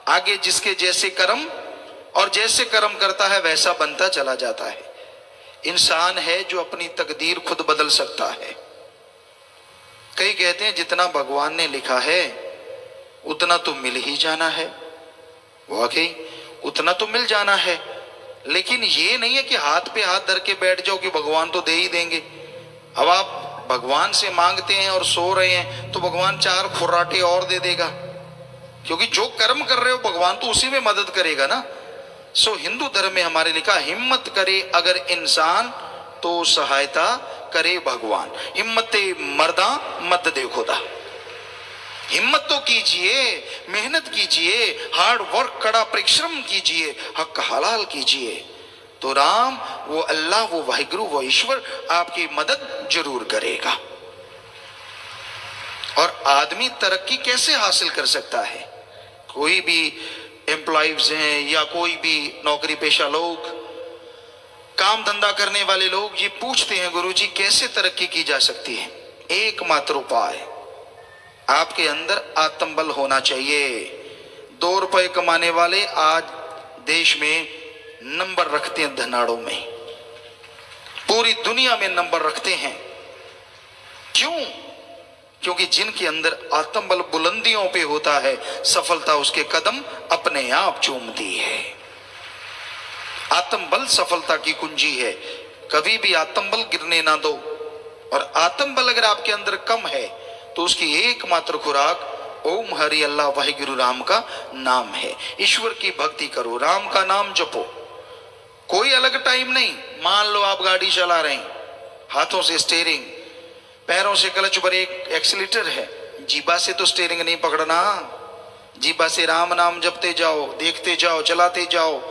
आगे जिसके जैसे कर्म और जैसे कर्म करता है वैसा बनता चला जाता है। इंसान है जो अपनी तकदीर खुद बदल सकता है। कई कहते हैं जितना भगवान ने लिखा है उतना तो मिल ही जाना है। वाकई उतना तो मिल जाना है, लेकिन ये नहीं है कि हाथ पे हाथ धर के बैठ जाओ कि भगवान तो दे ही देंगे। अब आप भगवान से मांगते हैं और सो रहे हैं तो भगवान 4 खुर्राटे और दे देगा, क्योंकि जो कर्म कर रहे हो भगवान तो उसी में मदद करेगा ना। हिंदू धर्म में हमारे लिखा, हिम्मत करे अगर इंसान तो सहायता करे भगवान, हिम्मते मर्दा मत दे खुदा। हिम्मत तो कीजिए, मेहनत कीजिए, हार्ड वर्क, कड़ा परिश्रम कीजिए, हक हलाल कीजिए, तो राम, वो अल्लाह, वो वाहिगुरु, वो ईश्वर आपकी मदद जरूर करेगा। और आदमी तरक्की कैसे हासिल कर सकता है? कोई भी एम्प्लॉइज हैं या कोई भी नौकरी पेशा लोग, काम धंधा करने वाले लोग ये पूछते हैं, गुरुजी कैसे तरक्की की जा सकती है? एकमात्र उपाय, आपके अंदर आत्मबल होना चाहिए। 2 रुपए कमाने वाले आज देश में नंबर रखते हैं, धनाड़ों में, पूरी दुनिया में नंबर रखते हैं। क्यों? क्योंकि जिनके अंदर आत्मबल बुलंदियों पे होता है, सफलता उसके कदम अपने आप चूमती है। आत्मबल सफलता की कुंजी है, कभी भी आत्मबल गिरने ना दो। और आत्मबल अगर आपके अंदर कम है तो उसकी एकमात्र खुराक ओम हरि अल्लाह वाहिगुरु राम का नाम है। ईश्वर की भक्ति करो, राम का नाम जपो, कोई अलग टाइम नहीं। मान लो आप गाड़ी चला रहे हैं, हाथों से स्टीयरिंग, पैरों से क्लच, ब्रेक, एक्सीलेटर है, जीभा से तो स्टीयरिंग नहीं पकड़ना। जीभा से राम नाम जपते जाओ, देखते जाओ, चलाते जाओ,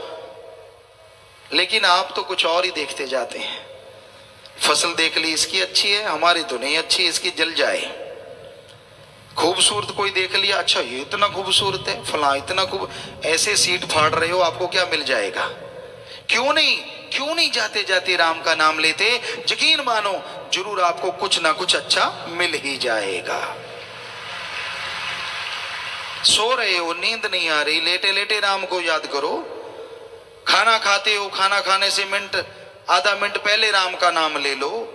लेकिन आप तो कुछ और ही देखते जाते हैं। फसल देख ली, इसकी अच्छी है, हमारी तो नहीं अच्छी, इसकी जल जाए। खूबसूरत कोई देख लिया, अच्छा ये इतना खूबसूरत है, फला इतना खूब, ऐसे सीट फाड़ रहे हो, आपको क्या मिल जाएगा? क्यों नहीं जाते जाते राम का नाम लेते? यकीन मानो जरूर आपको कुछ ना कुछ अच्छा मिल ही जाएगा। सो रहे हो, नींद नहीं आ रही, लेटे लेटे राम को याद करो। खाना खाते हो, खाना खाने से आधा मिनट पहले राम का नाम ले लो।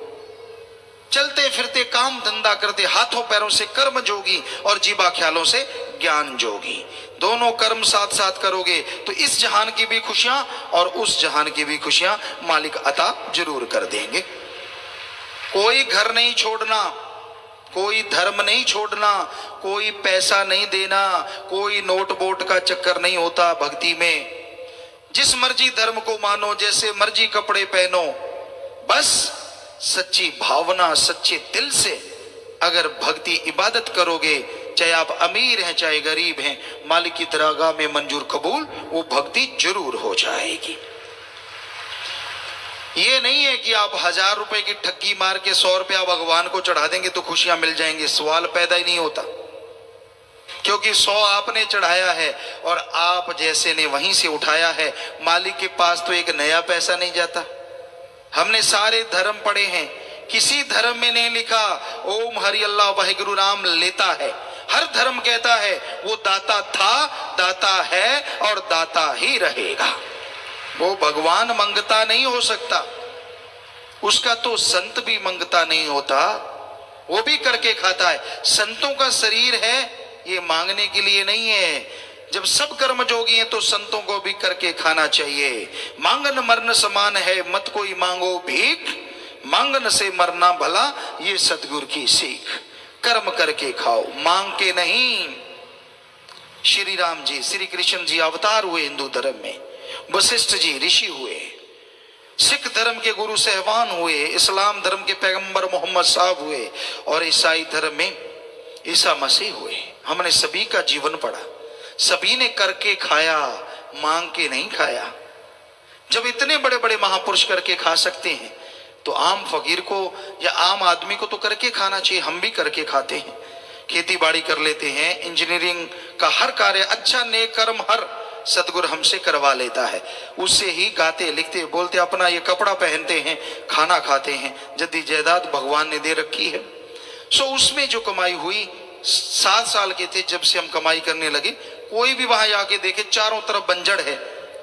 चलते फिरते काम धंधा करते, हाथों पैरों से कर्म जोगी और जीवा ख्यालों से ज्ञान जोगी। दोनों कर्म साथ साथ करोगे तो इस जहान की भी खुशियां और उस जहान की भी खुशियां मालिक अता जरूर कर देंगे। कोई घर नहीं छोड़ना, कोई धर्म नहीं छोड़ना, कोई पैसा नहीं देना, कोई नोट बोट का चक्कर नहीं होता भक्ति में। जिस मर्जी धर्म को मानो, जैसे मर्जी कपड़े पहनो, बस सच्ची भावना, सच्चे दिल से अगर भक्ति इबादत करोगे, चाहे आप अमीर हैं चाहे गरीब हैं, मालिक की दरगाह में मंजूर कबूल वो भक्ति जरूर हो जाएगी। ये नहीं है कि आप 1000 रुपए की ठगी मार के 100 रुपया भगवान को चढ़ा देंगे तो खुशियां मिल जाएंगी। सवाल पैदा ही नहीं होता, क्योंकि 100 आपने चढ़ाया है और आप जैसे ने वहीं से उठाया है। मालिक के पास तो एक नया पैसा नहीं जाता। हमने सारे धर्म पढ़े हैं, किसी धर्म में नहीं लिखा ओम हरि अल्लाह वाहिगुरु राम लेता है। हर धर्म कहता है वो दाता था, दाता है और दाता ही रहेगा। वो भगवान मंगता नहीं हो सकता, उसका तो संत भी मंगता नहीं होता, वो भी करके खाता है। संतों का शरीर है, ये मांगने के लिए नहीं है। जब सब कर्म जोगी हैं तो संतों को भी करके खाना चाहिए। मांगन मरण समान है, मत कोई मांगो भीख, मांगन से मरना भला, ये सतगुरु की सीख। कर्म करके खाओ, मांग के नहीं। श्री राम जी, श्री कृष्ण जी अवतार हुए हिंदू धर्म में, वशिष्ठ जी ऋषि हुए, सिख धर्म के गुरु सहवान हुए, इस्लाम धर्म के पैगंबर मोहम्मद साहब हुए और ईसाई धर्म में ईसा मसीह हुए। हमने सभी का जीवन पढ़ा, सभी ने करके खाया, मांग के नहीं खाया। जब इतने बड़े बड़े महापुरुष करके खा सकते हैं तो आम फकीर को या आम आदमी को तो करके खाना चाहिए। हम भी करके खाते हैं, खेती बाड़ी कर लेते हैं, इंजीनियरिंग का हर कार्य, अच्छा नेक कर्म हर सतगुरु हमसे करवा लेता है। उससे ही गाते लिखते बोलते अपना ये कपड़ा पहनते हैं, खाना खाते हैं, जद्दी जायदाद भगवान ने दे रखी है। सो उसमें जो कमाई हुई, 7 साल के थे जब से हम कमाई करने लगे, कोई भी वहां आके देखे चारों तरफ बंजर है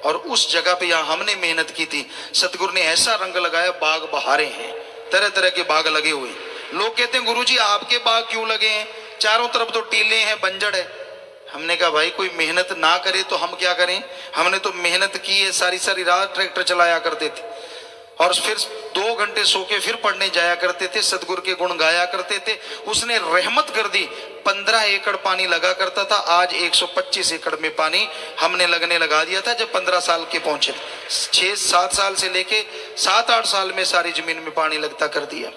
और उस जगह पे यहाँ हमने मेहनत की थी, सतगुरु ने ऐसा रंग लगाया, बाग बहारे हैं, तरह तरह के बाग लगे हुए। लोग कहते हैं गुरुजी आपके बाग क्यों लगे हैं, चारों तरफ तो टीले हैं, बंजर है। हमने कहा भाई कोई मेहनत ना करे तो हम क्या करें, हमने तो मेहनत की है, सारी सारी रात ट्रैक्टर चलाया करते थे और फिर 2 घंटे सो के फिर पढ़ने जाया करते थे, सतगुरु के गुण गाया करते थे। उसने रहमत कर दी, 15 एकड़ पानी लगा करता था, आज 125 एकड़ में पानी हमने लगने लगा दिया था जब 15 साल के पहुंचे। 6-7 साल से लेके 7-8 साल में सारी जमीन में पानी लगता कर दिया।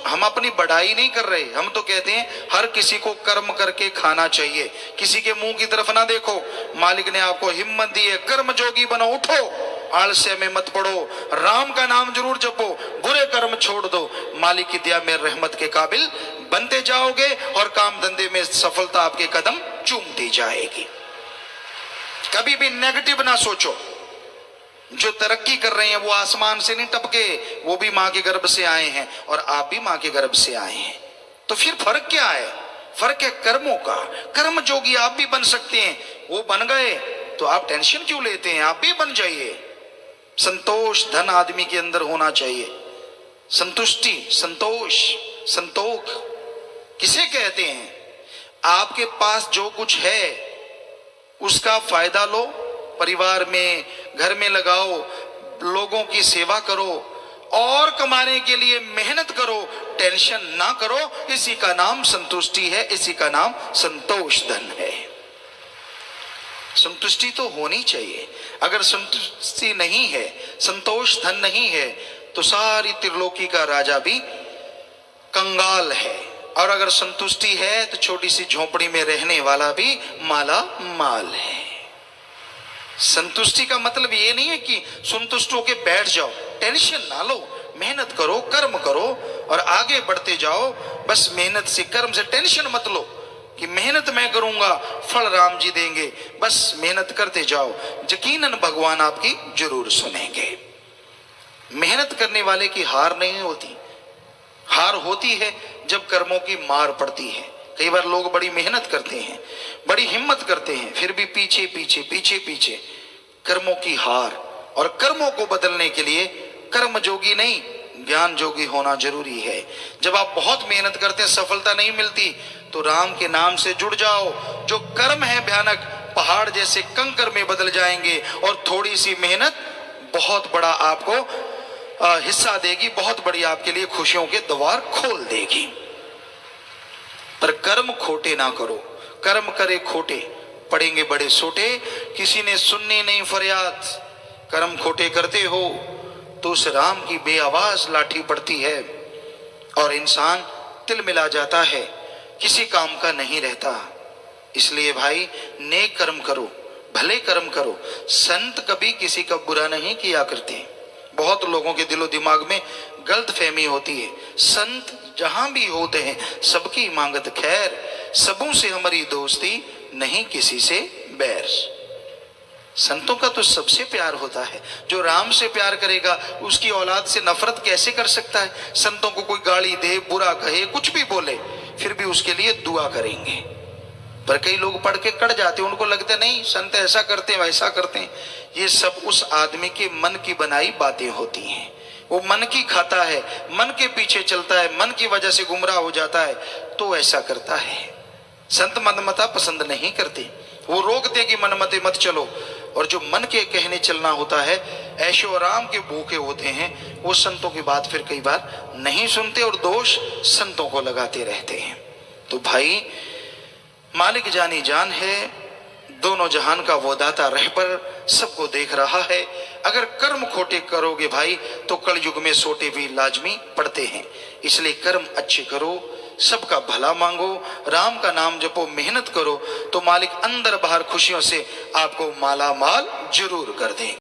हम अपनी बढ़ाई नहीं कर रहे, हम तो कहते हैं हर किसी को कर्म करके खाना चाहिए, किसी के मुंह की तरफ ना देखो। मालिक ने आपको हिम्मत दी है, कर्म जोगी बनो, उठो, आलस्य में मत पड़ो, राम का नाम जरूर जपो, बुरे कर्म छोड़ दो, मालिक की दया में रहमत के काबिल बनते जाओगे और काम धंधे में सफलता आपके कदम चूमती जाएगी। कभी भी नेगेटिव ना सोचो। जो तरक्की कर रहे हैं वो आसमान से नहीं टपके, वो भी मां के गर्भ से आए हैं और आप भी मां के गर्भ से आए हैं। तो फिर फर्क क्या है? फर्क है कर्मों का। कर्म जोगी आप भी बन सकते हैं, वो बन गए तो आप टेंशन क्यों लेते हैं? आप भी बन जाइए। संतोष धन आदमी के अंदर होना चाहिए। संतुष्टि, संतोष, संतोख किसे कहते हैं? आपके पास जो कुछ है उसका फायदा लो, परिवार में, घर में लगाओ, लोगों की सेवा करो और कमाने के लिए मेहनत करो, टेंशन ना करो। इसी का नाम संतुष्टि है, इसी का नाम संतोष धन है। संतुष्टि तो होनी चाहिए। अगर संतुष्टि नहीं है, संतोष धन नहीं है, तो सारी त्रिलोकी का राजा भी कंगाल है, और अगर संतुष्टि है तो छोटी सी झोपड़ी में रहने वाला भी माला माल है। संतुष्टि का मतलब ये नहीं है कि संतुष्ट होके बैठ जाओ, टेंशन ना लो, मेहनत करो, कर्म करो और आगे बढ़ते जाओ। बस मेहनत से, कर्म से टेंशन मत लो कि मेहनत मैं करूंगा फल राम जी देंगे। बस मेहनत करते जाओ, यकीनन भगवान आपकी जरूर सुनेंगे। मेहनत करने वाले की हार नहीं होती। हार होती है जब कर्मों की मार पड़ती है। कई बार लोग बड़ी मेहनत करते हैं, बड़ी हिम्मत करते हैं, फिर भी पीछे पीछे पीछे पीछे कर्मों की हार। और कर्मों को बदलने के लिए कर्म जोगी नहीं, ज्ञान जोगी होना जरूरी है। जब आप बहुत मेहनत करते हैं, सफलता नहीं मिलती, तो राम के नाम से जुड़ जाओ। जो कर्म है भयानक, पहाड़ जैसे कंकर में बदल जाएंगे और थोड़ी सी मेहनत बहुत बड़ा आपको हिस्सा देगी, बहुत बड़ी आपके लिए खुशियों के द्वार खोल देगी। पर कर्म खोटे ना करो। कर्म करे खोटे, पड़ेंगे बड़े सोटे। किसी ने सुननी नहीं फरियाद। कर्म खोटे करते हो तो उस राम की बेआवाज लाठी पड़ती है और इंसान तिल मिला जाता है, किसी काम का नहीं रहता। इसलिए भाई नेक कर्म करो, भले कर्म करो। संत कभी किसी का बुरा नहीं किया करते। बहुत लोगों के दिलो दिमाग में गलत फहमी होती है। संत जहां भी होते हैं सबकी मांगत खैर, सबों से हमारी दोस्ती, नहीं किसी से बैर। संतों का तो सबसे प्यार होता है। जो राम से प्यार करेगा उसकी औलाद से नफरत कैसे कर सकता है? संतों को कोई गाली दे, बुरा कहे, कुछ भी बोले, फिर भी उसके लिए दुआ करेंगे। पर कई लोग पढ़ के कट जाते हैं, उनको लगता नहीं संत ऐसा करते हैं वैसा करते हैं। ये सब उस आदमी के मन की बनाई बातें होती हैं। वो मन की खाता है, मन के पीछे चलता है, मन की वजह से गुमराह हो जाता है तो ऐसा करता है। संत मनमता पसंद नहीं करते, वो रोकते कि मनमते मत चलो। और जो मन के कहने चलना होता है, ऐशो आराम के भूखे होते हैं, वो संतों की बात फिर कई बार नहीं सुनते और दोष संतों को लगाते रहते हैं। तो भाई मालिक जानी जान है, दोनों जहान का वो दाता रह पर सबको देख रहा है। अगर कर्म खोटे करोगे भाई तो कलयुग में सोटे भी लाजमी पड़ते हैं। इसलिए कर्म अच्छे करो, सबका भला मांगो, राम का नाम जपो, मेहनत करो, तो मालिक अंदर बाहर खुशियों से आपको माला माल जरूर कर दें।